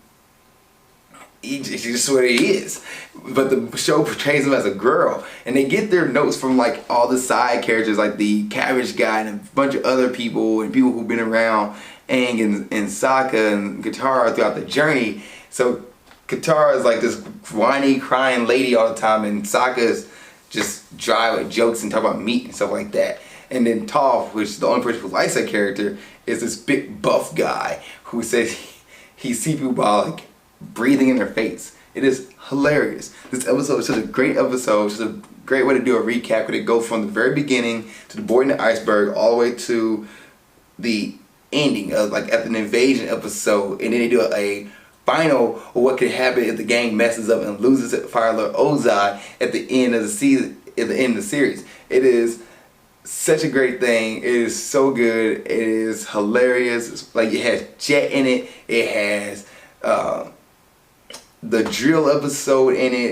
he's just what he is. But the show portrays him as a girl, and they get their notes from like all the side characters, like the cabbage guy and a bunch of other people and people who've been around Aang and Sokka and Katara throughout the journey. So Katara is like this whiny, crying lady all the time, and Sokka's just dry with jokes and talk about meat and stuff like that. And then Toph, which is the only person who likes that character, is this big buff guy who says he sees people by like breathing in their face. It is hilarious. This episode is such a great episode. It's just a great way to do a recap, where it goes from the very beginning to the boy in the iceberg all the way to the ending of like at an invasion episode, and then they do a final of what could happen if the gang messes up and loses at Fire Lord Ozai at the end of the season, at the end of the series. It is such a great thing. It is so good. It is hilarious. It's like it has Jet in it. It has the drill episode in it.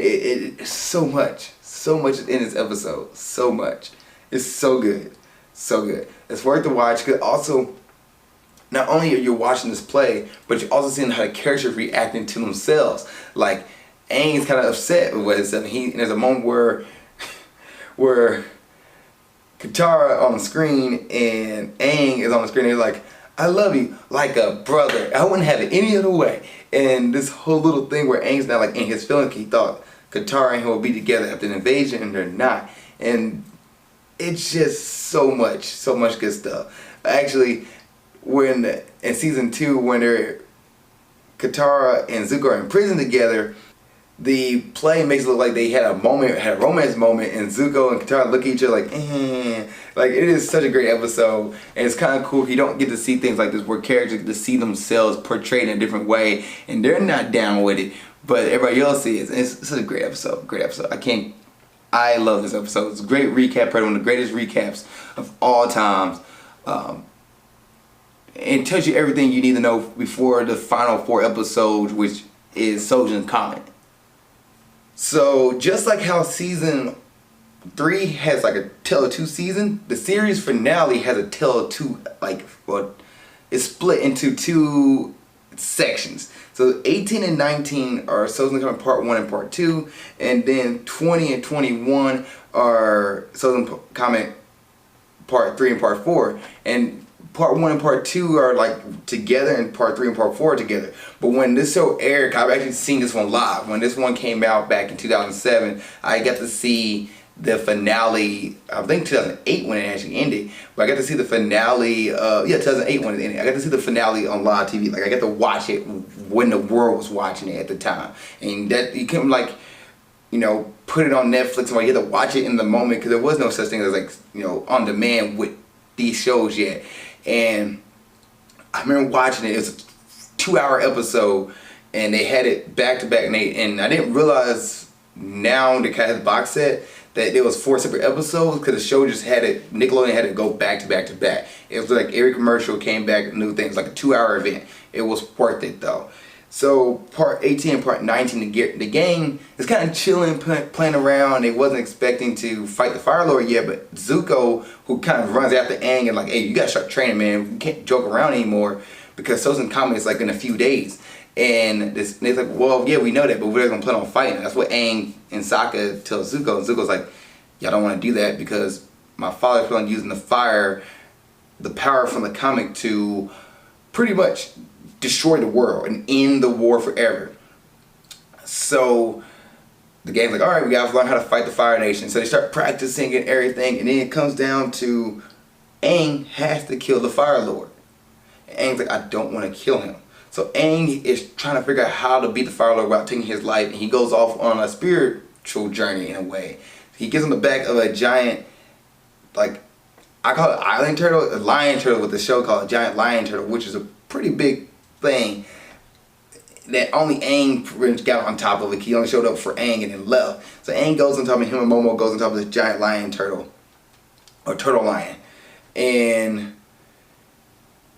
It's so much in this episode. So much. It's so good. So good. It's worth the watch. Cause also, not only are you watching this play, but you're also seeing how the characters are reacting to themselves. Like Aang is kind of upset with what it's and there's a moment where Katara on the screen and Aang is on the screen, and they're like, I love you like a brother. I wouldn't have it any other way. And this whole little thing where Aang's not like in his feelings, he thought Katara and him will be together after an invasion, and they're not. And it's just so much good stuff. Actually, when in season 2, when Katara and Zuko are in prison together, the play makes it look like they had a romance moment, and Zuko and Katara look at each other like, like it is such a great episode, and it's kind of cool. You don't get to see things like this where characters get to see themselves portrayed in a different way, and they're not down with it, but everybody else is. And it's such a great episode. I love this episode. It's a great recap, probably one of the greatest recaps of all times. It tells you everything you need to know before the final 4 episodes, which is Sozin's comment. So just like how season 3 has like a tale of 2 season, the series finale has a tale of 2, it's split into 2 sections. So 18 and 19 are Sozin's comment part 1 and part 2, and then 20 and 21 are Sozin's comment part 3 and part 4. And part 1 and part 2 are like together, and part 3 and part 4 are together. But when this show aired, I've actually seen this one live. When this one came out back in 2007, I got to see the finale, I think 2008 when it actually ended, but I got to see the finale, 2008 when it ended. I got to see the finale on live TV. Like I got to watch it when the world was watching it at the time. And that, you couldn't put it on Netflix and you had to watch it in the moment, because there was no such thing as on demand with these shows yet. And I remember watching it. It was a 2-hour episode, and they had it back to back. And I didn't realize now they kind of had the box set that there was 4 separate episodes, because the show just had it. Nickelodeon had it go back to back to back. It was like every commercial came back, new things, like a 2-hour event. It was worth it though. So part 18 and part 19, the gang is kind of chilling, playing around. They wasn't expecting to fight the Fire Lord yet, but Zuko, who kind of runs after Aang and like, hey, you gotta start training, man. You can't joke around anymore, because Sozin's comment is like in a few days. And they're like, well, yeah, we know that, but we're gonna plan on fighting. That's what Aang and Zakka tell Zuko. And Zuko's like, y'all don't want to do that, because my father's planning on using the power from the comic to pretty much destroy the world and end the war forever. So the gang's like, all right, we gotta learn how to fight the Fire Nation. So they start practicing and everything, and then it comes down to Aang has to kill the Fire Lord. And Aang's like, I don't want to kill him. So Aang is trying to figure out how to beat the Fire Lord without taking his life, and he goes off on a spiritual journey in a way. He gets on the back of a giant, like, I call it island turtle, a lion turtle, with the show called a giant lion turtle, which is a pretty big thing that only Aang got on top of it. He only showed up for Aang and then left. So Aang goes on top of him, and Momo goes on top of this giant lion turtle, or turtle lion, and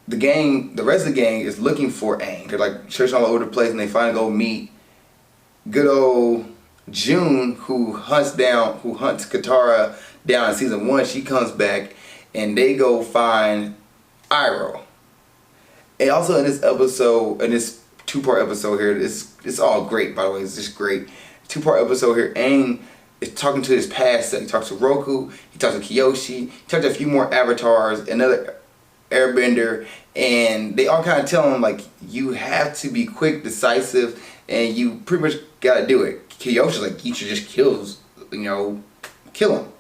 the rest of the gang is looking for Aang. They're like searching all over the place, and they finally go meet good old June, who hunts Katara down in season 1. She comes back, and they go find Iroh. And also in this episode, in this 2-part episode here, it's all great, by the way. It's just great. 2-part episode here, Aang is talking to his past self. He talks to Roku, he talks to Kyoshi, he talks to a few more avatars, another airbender, and they all kind of tell him, like, you have to be quick, decisive, and you pretty much gotta do it. Kyoshi's like, you should just kill him.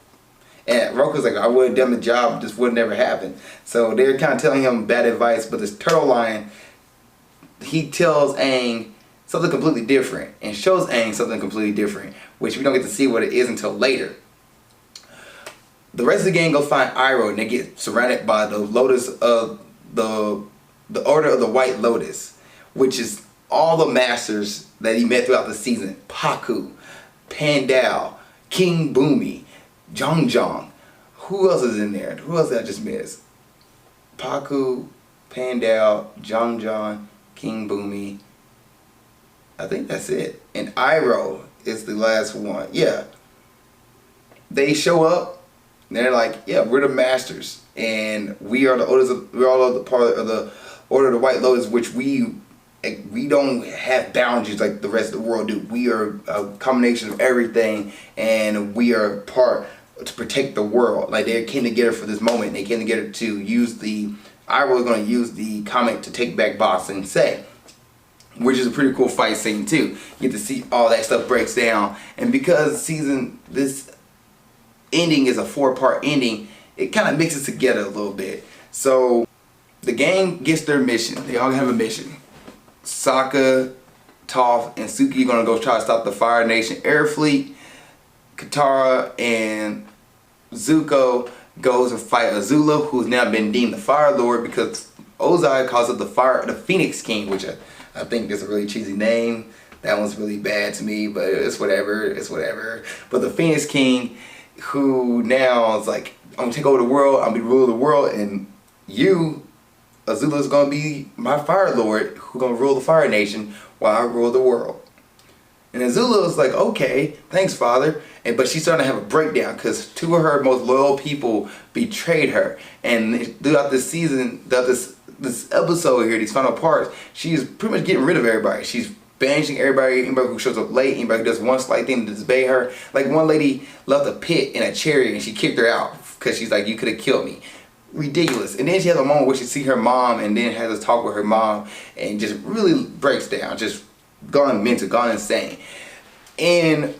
And Roku's like, I would have done the job, this would never happen. So they're kind of telling him bad advice, but this turtle lion, he tells Aang something completely different, and shows Aang something completely different, which we don't get to see what it is until later. The rest of the gang go find Iroh, and they get surrounded by the Lotus of the Order of the White Lotus, which is all the masters that he met throughout the season. Pakku, Pandal, King Bumi, Zhang. Who else is in there? Who else did I just miss? Pakku, Pandal, Zhang, King Bumi. I think that's it. And Iroh is the last one. Yeah. They show up, and they're like, yeah, we're the masters, and we're all the part of the Order of the White Lotus, which we don't have boundaries like the rest of the world do. We are a combination of everything, and we are part to protect the world. Like, they came together for this moment. They came together to use Iroh is going to use the comic to take back Ba Sing Se, which is a pretty cool fight scene too. You get to see all that stuff breaks down, and because this ending is a 4-part ending, it kind of mixes together a little bit. So the gang gets their mission. They all have a mission. Sokka, Toph and Suki are gonna go try to stop the Fire Nation air fleet. Katara and Zuko goes and fight Azula, who's now been deemed the Fire Lord because Ozai calls it the Phoenix King, which I think is a really cheesy name. That one's really bad to me, but it's whatever. It's whatever. But the Phoenix King, who now is like, I'm gonna take over the world. I'm gonna be ruler of the world, and you, Azula's gonna be my Fire Lord, who's gonna rule the Fire Nation while I rule the world. And Azula was like, okay, thanks, Father. But she's starting to have a breakdown because two of her most loyal people betrayed her. And throughout this season, throughout this episode here, these final parts, she's pretty much getting rid of everybody. She's banishing everybody who shows up late, anybody who does one slight thing to disobey her. Like one lady left a pit in a chariot and she kicked her out because she's like, you could have killed me. Ridiculous. And then she has a moment where she sees her mom and then has a talk with her mom and just really breaks down, just gone mental, gone insane. And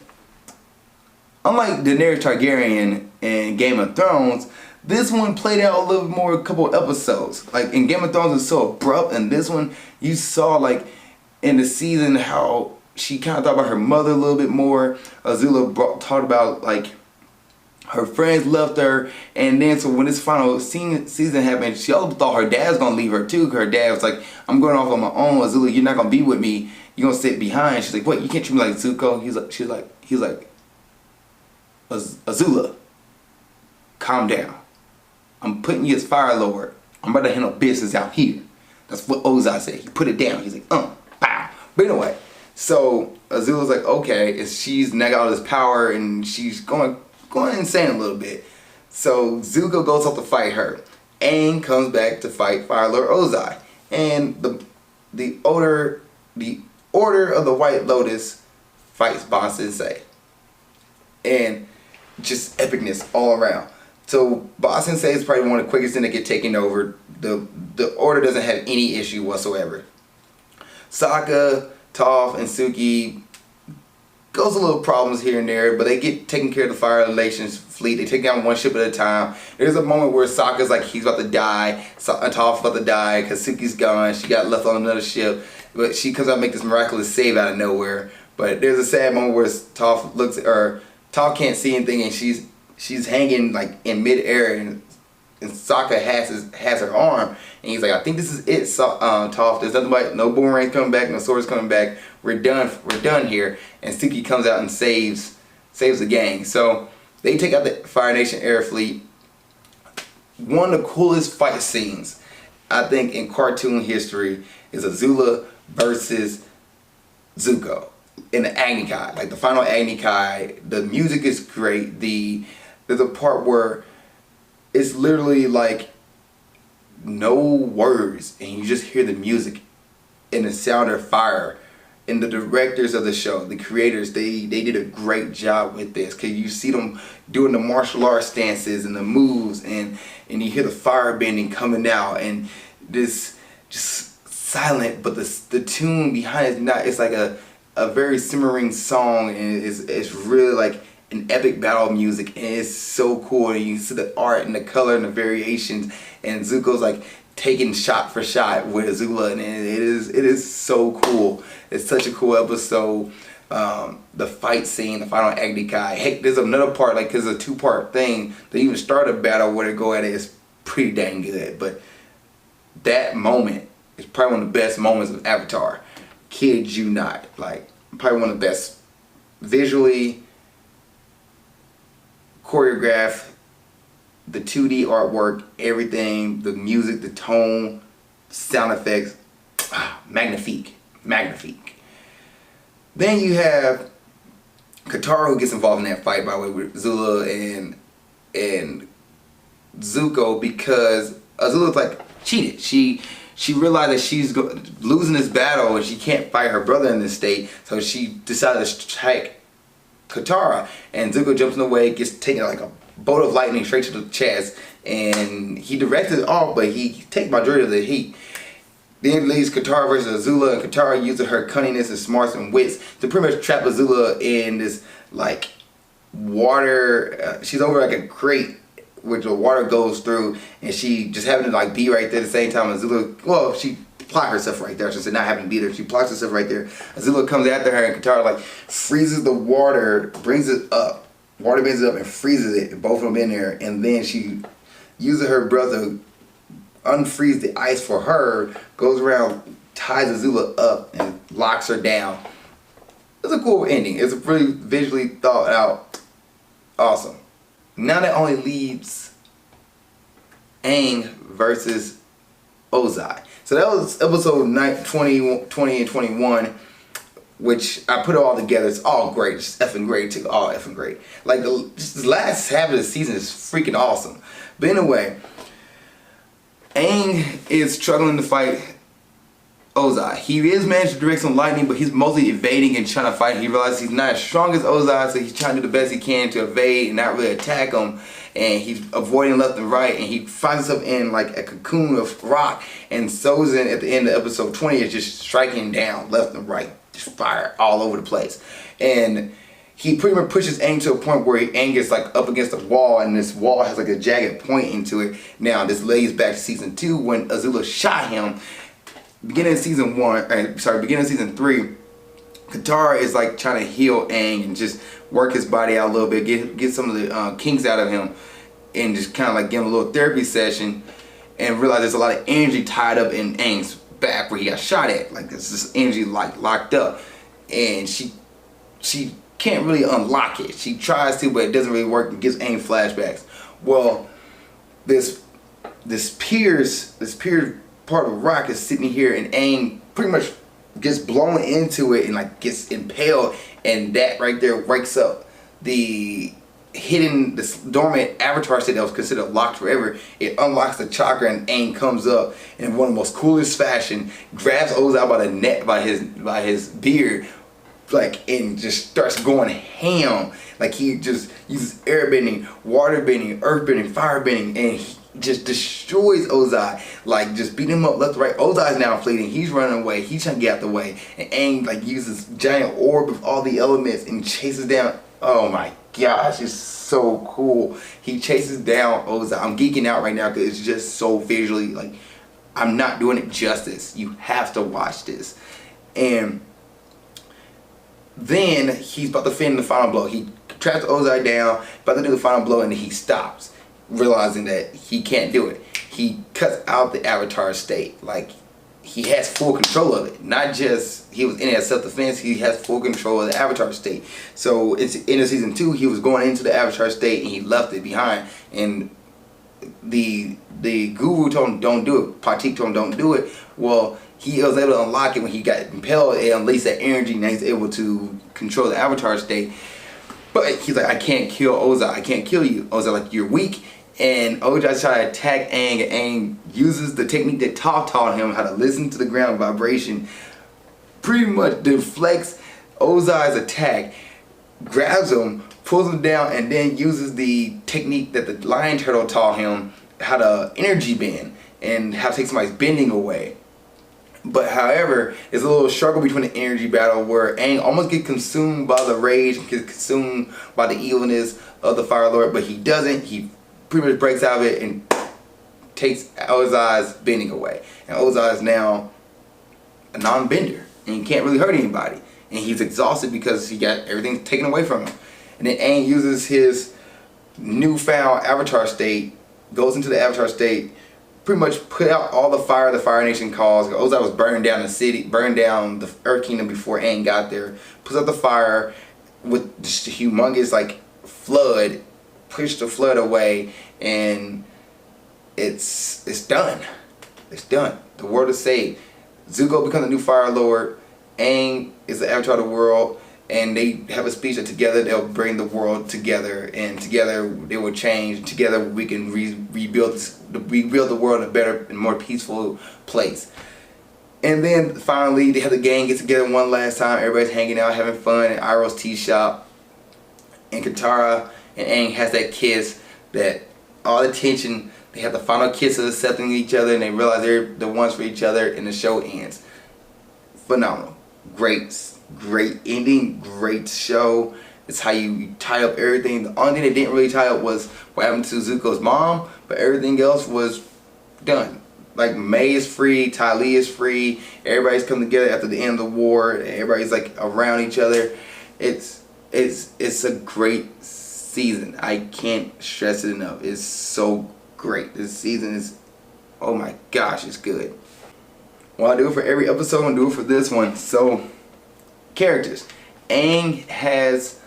unlike Daenerys Targaryen in Game of Thrones, this one played out a little more, a couple episodes. Like in Game of Thrones, it's so abrupt, and this one you saw like in the season how she kind of thought about her mother a little bit more. Azula talked about like her friends left her, and then so when this final season happened, she also thought her dad's gonna leave her too. Her dad was like, I'm going off on my own, Azula, you're not gonna be with me, you're gonna sit behind. She's like, what, you can't treat me like Zuko? He's like, Azula, calm down. I'm putting you as Fire Lord. I'm about to handle business out here. That's what Ozai said. He put it down. He's like, bow. But anyway, so Azula's like, okay, and she's now got all this power and she's going insane a little bit. So Zuko goes off to fight her. Aang comes back to fight Fire Lord Ozai. And the Order of the White Lotus fights Ba Sensei. And just epicness all around. So Ba Sensei is probably one of the quickest things to get taken over. The Order doesn't have any issue whatsoever. Zakka, Toph, and Suki goes a little problems here and there, but they get taken care of the Fire Relations fleet. They take down one ship at a time. There's a moment where Sokka's like he's about to die, Toph's about to die because Suki's gone. She got left on another ship, but she comes out and make this miraculous save out of nowhere. But there's a sad moment where Toph can't see anything and she's hanging like in midair, and Sokka has her arm, and he's like, I think this is it, Toph. There's nothing but no boomerangs coming back, no swords coming back. We're done here. And Suki comes out and saves the gang. So they take out the Fire Nation air fleet. One of the coolest fight scenes I think in cartoon history is Azula versus Zuko in the Agni Kai, like the final Agni Kai. The music is great. There's a part where it's literally like no words and you just hear the music and the sound of fire. And the directors of the show, the creators, they did a great job with this, because you see them doing the martial arts stances and the moves, and you hear the fire bending coming out, and this just silent, but the tune behind it's like a very simmering song, and it's really like an epic battle music, and it's so cool. And you see the art and the color and the variations, and Zuko's like taking shot for shot with Azula, and it is so cool. It's such a cool episode. The fight scene, the final Agni Kai. Heck, there's another part, like, cause it's a 2-part thing. They even start a battle where they go at it. It's pretty dang good. But that moment is probably one of the best moments of Avatar. Kid you not. Like, probably one of the best visually, choreographed, the 2D artwork, everything, the music, the tone, sound effects, magnifique. Then you have Katara, who gets involved in that fight, by the way, with Azula and Zuko, because Azula's like cheated. She realized that she's losing this battle and she can't fight her brother in this state, so she decided to strike Katara, and Zuko jumps in the way, gets taken like a bolt of lightning straight to the chest, and he directed it off, but he takes majority of the heat. Then it leaves Katara versus Azula, and Katara using her cunningness and smarts and wits to pretty much trap Azula in this like water. She's over like a crate which the water goes through, and she just having to like be right there at the same time. Azula, well, she plot herself right there. I should say, not having to be there. She plots herself right there. Azula comes after her, and Katara like freezes the water, brings it up. Water brings it up and freezes it. Both of them in there, and then she uses her brother unfreeze the ice for her. Goes around, ties Azula up, and locks her down. It's a cool ending. It's a really visually thought out. Awesome. Now that only leaves Aang versus Ozai. So that was episode 20 and 21, which I put it all together. It's all great. Just effing great too. All effing great. Like just the last half of the season is freaking awesome. But anyway, Aang is struggling to fight Ozai. He is managed to direct some lightning, but he's mostly evading and trying to fight. He realizes he's not as strong as Ozai, so he's trying to do the best he can to evade and not really attack him. And he's avoiding left and right, and he finds himself in like a cocoon of rock. And Sozin at the end of episode 20 is just striking down left and right, just fire all over the place. And he pretty much pushes Aang to a point where Aang gets like up against a wall, and this wall has like a jagged point into it. Now this lays back to season 2 when Azula shot him. Beginning of season 3, Katara is like trying to heal Aang and just work his body out a little bit, get some of the kinks out of him, and just kind of like give him a little therapy session, and realize there's a lot of energy tied up in Aang's back where he got shot at. Like there's this energy like locked up, and she can't really unlock it. She tries to, but it doesn't really work. It gives Aang flashbacks. Well, this pier part of rock is sitting here, and Aang pretty much gets blown into it and like gets impaled, and that right there wakes up the dormant Avatar state that was considered locked forever. It unlocks the chakra, and Aang comes up in one of the most coolest fashion, grabs Ozai by the neck, by his beard, like, and just starts going ham. Like he just uses airbending, water bending, earth bending, fire bending, and he just destroys Ozai, like just beat him up left, right. Ozai's now fleeing. He's running away. He's trying to get out the way, and Aang like uses giant orb of all the elements and chases down. Oh my gosh, it's so cool. He chases down Ozai. I'm geeking out right now because it's just so visually, like, I'm not doing it justice. You have to watch this. And then he's about to finish the final blow. He traps Ozai down, about to do the final blow, and he stops, realizing that he can't do it. He cuts out the Avatar state. Like, he has full control of it. Not just he was in it as self-defense, he has full control of the Avatar state. So it's in season 2, he was going into the Avatar state and he left it behind. And the guru told him don't do it. Patik told him don't do it. Well, he was able to unlock it when he got impelled and unleashed that energy, and he's able to control the Avatar state. But he's like, I can't kill Ozai. I can't kill you. Ozai, like, you're weak. And Ozai's trying to attack Aang, and Aang uses the technique that Toph taught him, how to listen to the ground vibration. Pretty much deflects Ozai's attack, grabs him, pulls him down, and then uses the technique that the lion turtle taught him, how to energy bend and how to take somebody's bending away. But however, it's a little struggle between the energy battle where Aang almost gets consumed by the rage, gets consumed by the evilness of the Fire Lord, but he doesn't. He pretty much breaks out of it and takes Ozai's bending away. And Ozai is now a non-bender, and he can't really hurt anybody. And he's exhausted because he got everything taken away from him. And then Aang uses his newfound Avatar state, goes into the Avatar state, pretty much put out all the fire the Fire Nation caused. Ozai was burning down the city, burned down the Earth Kingdom before Aang got there. Puts out the fire with just a humongous like flood, pushed the flood away, and it's done. It's done. The world is saved. Zuko becomes the new Fire Lord. Aang is the Avatar of the world, and they have a speech that together they'll bring the world together, and together they will change. Together we can rebuild the world in a better and more peaceful place. And then finally they have the gang get together one last time. Everybody's hanging out, having fun at Iroh's tea shop, and Katara and Aang has that kiss, that all the tension. They have the final kiss of accepting each other, and they realize they're the ones for each other, and the show ends. Phenomenal. Great ending, great show. It's how you tie up everything. The only thing they didn't really tie up was what happened to Zuko's mom, but everything else was done. like May is free, Ty Lee is free. Everybody's come together after the end of the war. And everybody's like around each other. It's a great season. I can't stress it enough. It's so great. This season is, oh my gosh, it's good. Well, I do it for every episode, I do it for this one. So, characters. Aang has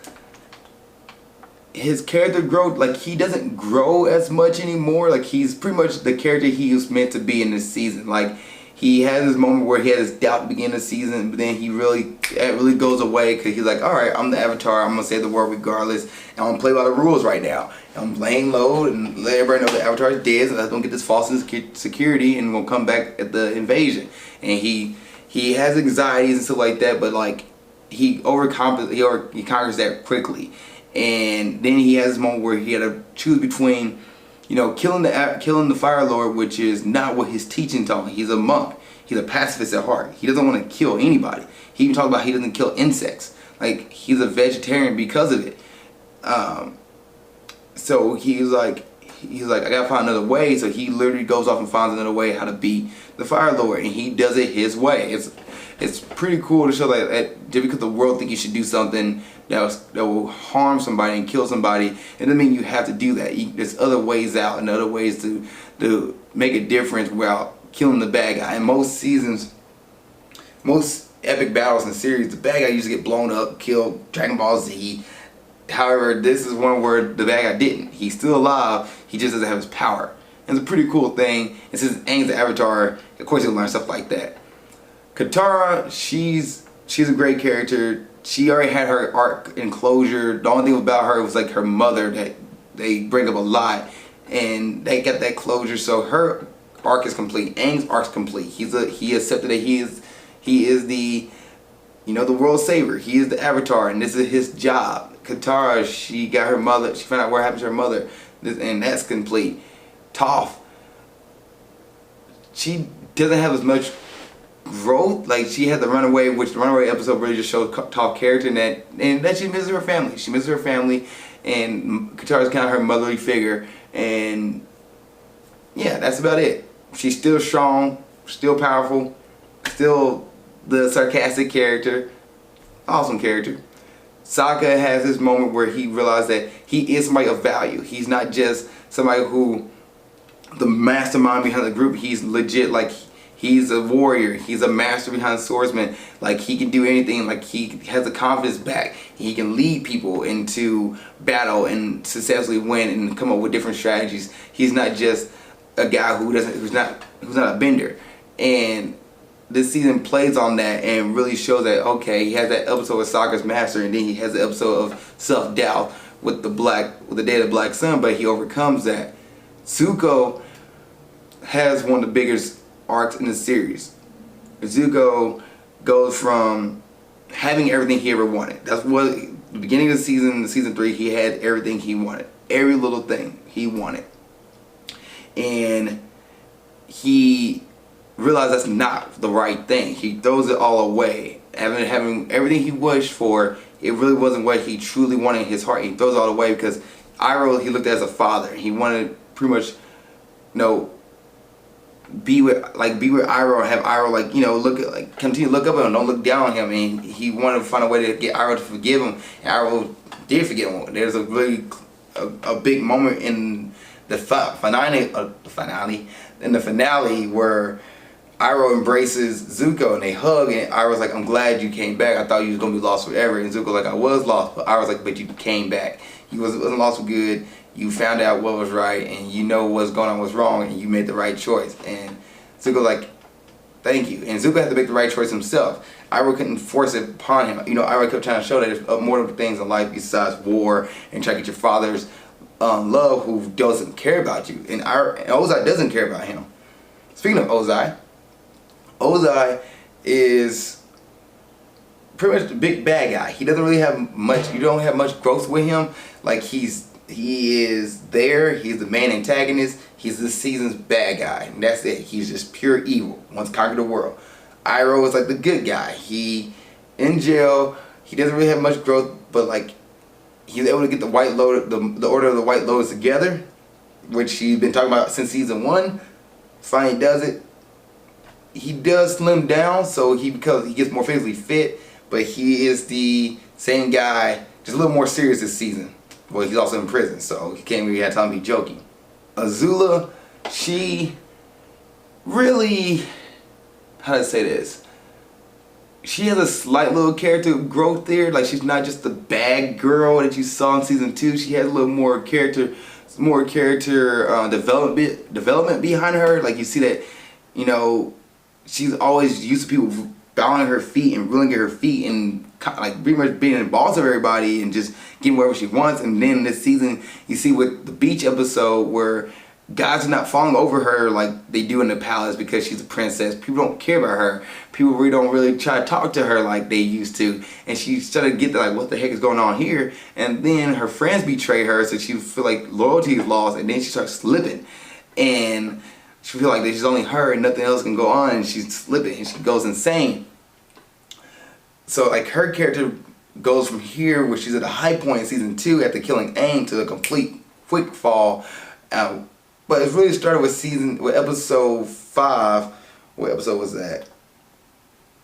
his character growth, like he doesn't grow as much anymore. Like he's pretty much the character he was meant to be in this season. Like he has this moment where he had his doubt at the beginning of the season, but then it really goes away because he's like, all right, I'm the Avatar. I'm gonna save the world regardless. And I'm gonna play by the rules right now. And I'm laying low and let everybody know the Avatar is dead, and I don't get this false security, and we'll come back at the invasion. And he has anxieties and stuff like that, but like he conquers that quickly. And then he has this moment where he had to choose between, you know, killing the Fire Lord, which is not what his teaching taught him. He's a monk. He's a pacifist at heart. He doesn't want to kill anybody. He even talks about he doesn't kill insects. Like he's a vegetarian because of it. So he's like, I gotta find another way. So he literally goes off and finds another way how to beat the Fire Lord, and he does it his way. It's pretty cool to show that just because the world think you should do something that will harm somebody and kill somebody, it doesn't mean you have to do that. There's other ways out and other ways to make a difference without killing the bad guy. In most seasons, most epic battles in series, the bad guy usually get blown up, killed. Dragon Ball Z. However, this is one where the bad guy didn't. He's still alive. He just doesn't have his power. And it's a pretty cool thing. And since Aang's the Avatar, of course he'll learn stuff like that. Katara, she's a great character. She already had her arc and closure. The only thing about her was like her mother that they bring up a lot, and they got that closure. So her arc is complete. Aang's arc's complete. He accepted that he is the, you know, the world saver. He is the Avatar, and this is his job. Katara, she got her mother. She found out what happened to her mother, and that's complete. Toph, she doesn't have as much growth. Like she had the Runaway, which the Runaway episode really just showed Toph character, and that she misses her family. She misses her family, and Katara's kind of her motherly figure, and yeah, that's about it. She's still strong, still powerful, still the sarcastic character, awesome character. Zakka has this moment where he realized that he is somebody of value. He's not just somebody who, the mastermind behind the group. He's legit, like he's a warrior. He's a master behind swordsman. Like he can do anything. Like he has the confidence back. He can lead people into battle and successfully win and come up with different strategies. He's not just a guy who's not a bender. And this season plays on that and really shows that, okay, he has that episode with Sokka's master, and then he has the episode of self-doubt with the Day of the Black Sun, but he overcomes that. Zuko has one of the biggest arcs in the series. Zuko goes from having everything he ever wanted. That's what the beginning of the season 3, he had everything he wanted. Every little thing he wanted. And he realized that's not the right thing. He throws it all away. Having everything he wished for, it really wasn't what he truly wanted in his heart. He throws it all away because Iroh, he looked at as a father. He wanted pretty much, you know, be with Iroh, have Iroh, like, you know, continue to look up at him, don't look down on him. And he wanted to find a way to get Iroh to forgive him, and Iroh did forgive him. There's a really a big moment in the finale where Iroh embraces Zuko and they hug, and Iroh's like, I'm glad you came back. I thought you was gonna be lost forever. And Zuko's like, I was lost, but Iroh's like, but you came back. You wasn't lost for good. You found out what was right, and you know what's going on was wrong, and you made the right choice. And Zuko's like, thank you. And Zuko had to make the right choice himself. Iroh couldn't force it upon him. You know, Iroh kept trying to show that there's more things in life besides war and try to get your father's love, who doesn't care about you. And Ozai doesn't care about him. Speaking of Ozai is pretty much the big bad guy. He doesn't really have much, you don't have much growth with him. Like he is there, he's the main antagonist, he's this season's bad guy, and that's it. He's just pure evil, wants to conquer the world. Iroh is like the good guy. He in jail, he doesn't really have much growth, but like he's able to get the White Lotus, the Order of the White Lotus together, which he's been talking about since season 1. finally does it. He does slim down, so because he gets more physically fit, but he is the same guy, just a little more serious this season. Well, he's also in prison, so he can't really have time to be joking. Azula, she really, how to say this? She has a slight little character growth there. Like, she's not just the bad girl that you saw in season 2. She has a little more character development behind her. Like, you see that, you know, she's always used to people bowing at her feet and ruling at her feet and like pretty much being in the balls of everybody and just getting wherever she wants. And then this season, you see with the beach episode where guys are not falling over her like they do in the palace because she's a princess. People don't care about her. People really don't really try to talk to her like they used to. And she started to get like, what the heck is going on here? And then her friends betray her, so she feel like loyalty is lost. And then she starts slipping, and she feel like there's only her and nothing else can go on. And she's slipping, and she goes insane. So like her character goes from here, where she's at a high point in season 2 after killing Aang, to a complete quick fall. But it really started with episode 5. What episode was that?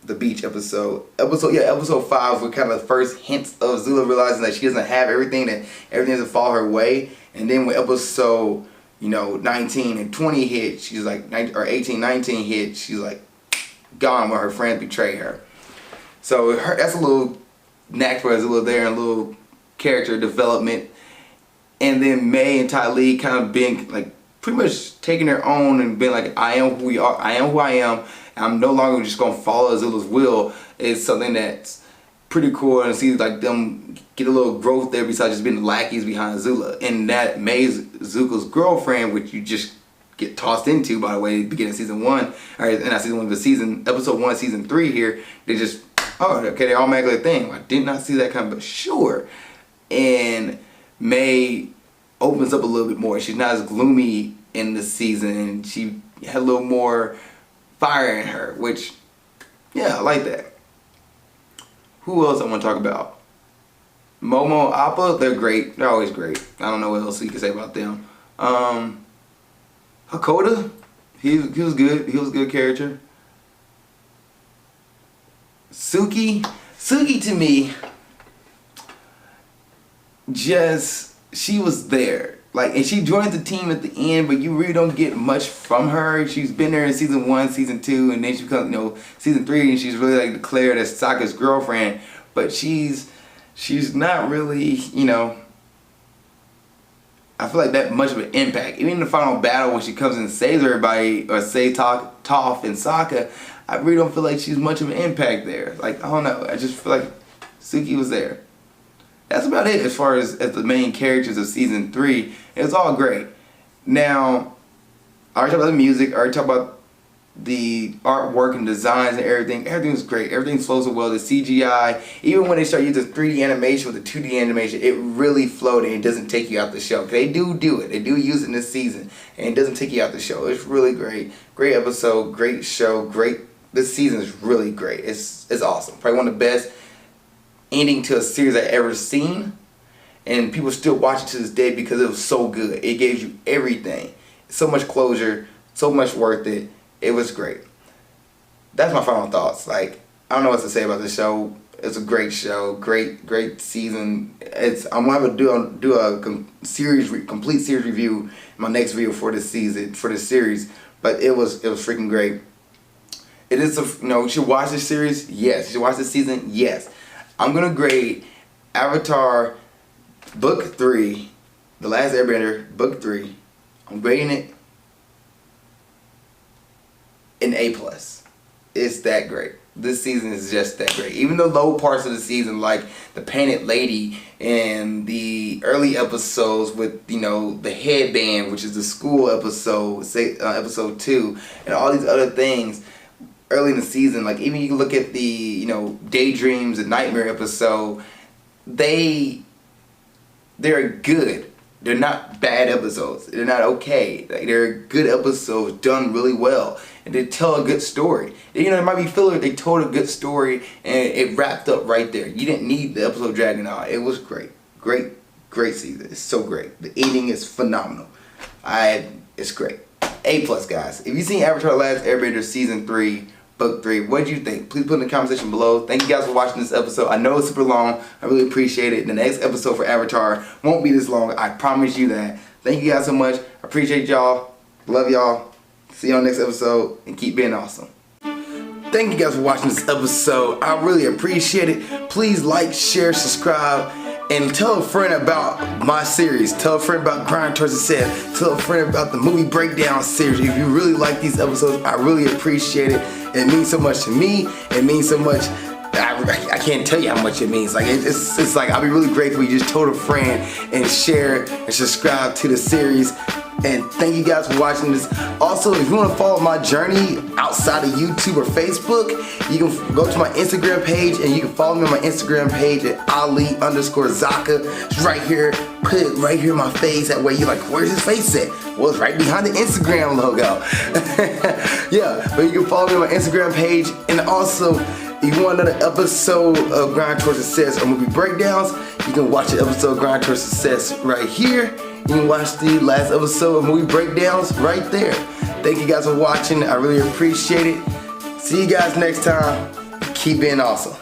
The beach episode. Episode 5 was kind of the first hints of Azula realizing that she doesn't have everything, that everything doesn't fall her way. And then when episode, 19 and 20 hit, she's like, or 18, 19 hit, she's like gone when her friends betray her. So that's a little knack for Azula there, and a little character development. And then May and Ty Lee kind of being like, pretty much taking their own and being like, I am who we are, I am who I am, I'm no longer just gonna follow Azula's will. Is something that's pretty cool, and see like them get a little growth there besides just being the lackeys behind Azula. And that May's Zuko's girlfriend, which you just get tossed into, by the way, beginning of season 1, or not season 1, but episode 1, season 3 here, they just, oh, okay, they automatically a thing. I did not see that coming, but sure. And May opens up a little bit more. She's not as gloomy in this season, and she had a little more fire in her, which, yeah, I like that. Who else I want to talk about? Momo, Appa, they're great. They're always great. I don't know what else you can say about them. Hakoda, he was good. He was a good character. Suki to me, she was there. Like, and she joined the team at the end, but you really don't get much from her. She's been there in season 1, season 2, and then she becomes, season 3, and she's really like declared as Sokka's girlfriend. But she's not really, I feel like that much of an impact. Even in the final battle when she comes and saves everybody, or saves Toph and Sokka, I really don't feel like she's much of an impact there. Like, I don't know. I just feel like Suki was there. That's about it as far as the main characters of season 3. It was all great. Now, I already talked about the music. I already talked about the artwork and designs and everything. Everything was great. Everything flows so well. The CGI, even when they start using 3D animation with the 2D animation, it really flowed and it doesn't take you out the show. They do it. They do use it in this season, and it doesn't take you out the show. It's really great. Great episode. Great show. Great. This season is really great. It's awesome. Probably one of the best ending to a series I've ever seen, and people still watch it to this day because it was so good. It gave you everything, so much closure, so much worth it. It was great. That's my final thoughts. Like, I don't know what to say about this show. It's a great show, great season. I'm gonna have to do a complete series review in my next video for this season, for this series. But it was freaking great. It is you should watch this series. Yes, you should watch this season. Yes. I'm going to grade Avatar Book 3, The Last Airbender, Book 3. I'm grading it an A+. It's that great. This season is just that great. Even the low parts of the season, like the Painted Lady and the early episodes with, the headband, which is the school episode, episode 2, and all these other things early in the season, like even you can look at the Daydreams and Nightmare episode, they're good. They're not bad episodes. They're not okay. Like, they're good episodes done really well, and they tell a good story. It might be filler. They told a good story and it wrapped up right there. You didn't need the episode dragging out. It was great. Great season. It's so great. The ending is phenomenal. It's great. A+, guys. If you've seen Avatar the Last Airbender Season 3, Book 3, what did you think? Please put in the comment section below. Thank you guys for watching this episode. I know it's super long. I really appreciate it. The next episode for Avatar won't be this long. I promise you that. Thank you guys so much. I appreciate y'all. Love y'all. See you on the next episode, and keep being awesome. Thank you guys for watching this episode. I really appreciate it. Please like, share, subscribe, and tell a friend about my series. Tell a friend about Grind Towards Success. Tell a friend about the movie breakdown series. If you really like these episodes, I really appreciate it. It means so much to me. It means so much. I can't tell you how much it means. Like it's like I'll be really grateful you just told a friend and share and subscribe to the series. And thank you guys for watching this. Also, if you want to follow my journey outside of YouTube or Facebook, you can go to my Instagram page and you can follow me on my Instagram page at Ali_Zakka. It's right here. Put it right here in my face. That way you're like, where's his face at? Well, it's right behind the Instagram logo. Yeah, but you can follow me on my Instagram page. And also, if you want another episode of Grind Towards Success or movie breakdowns, you can watch the episode of Grind Towards Success right here. You can watch the last episode of movie breakdowns right there. Thank you guys for watching. I really appreciate it. See you guys next time. Keep being awesome.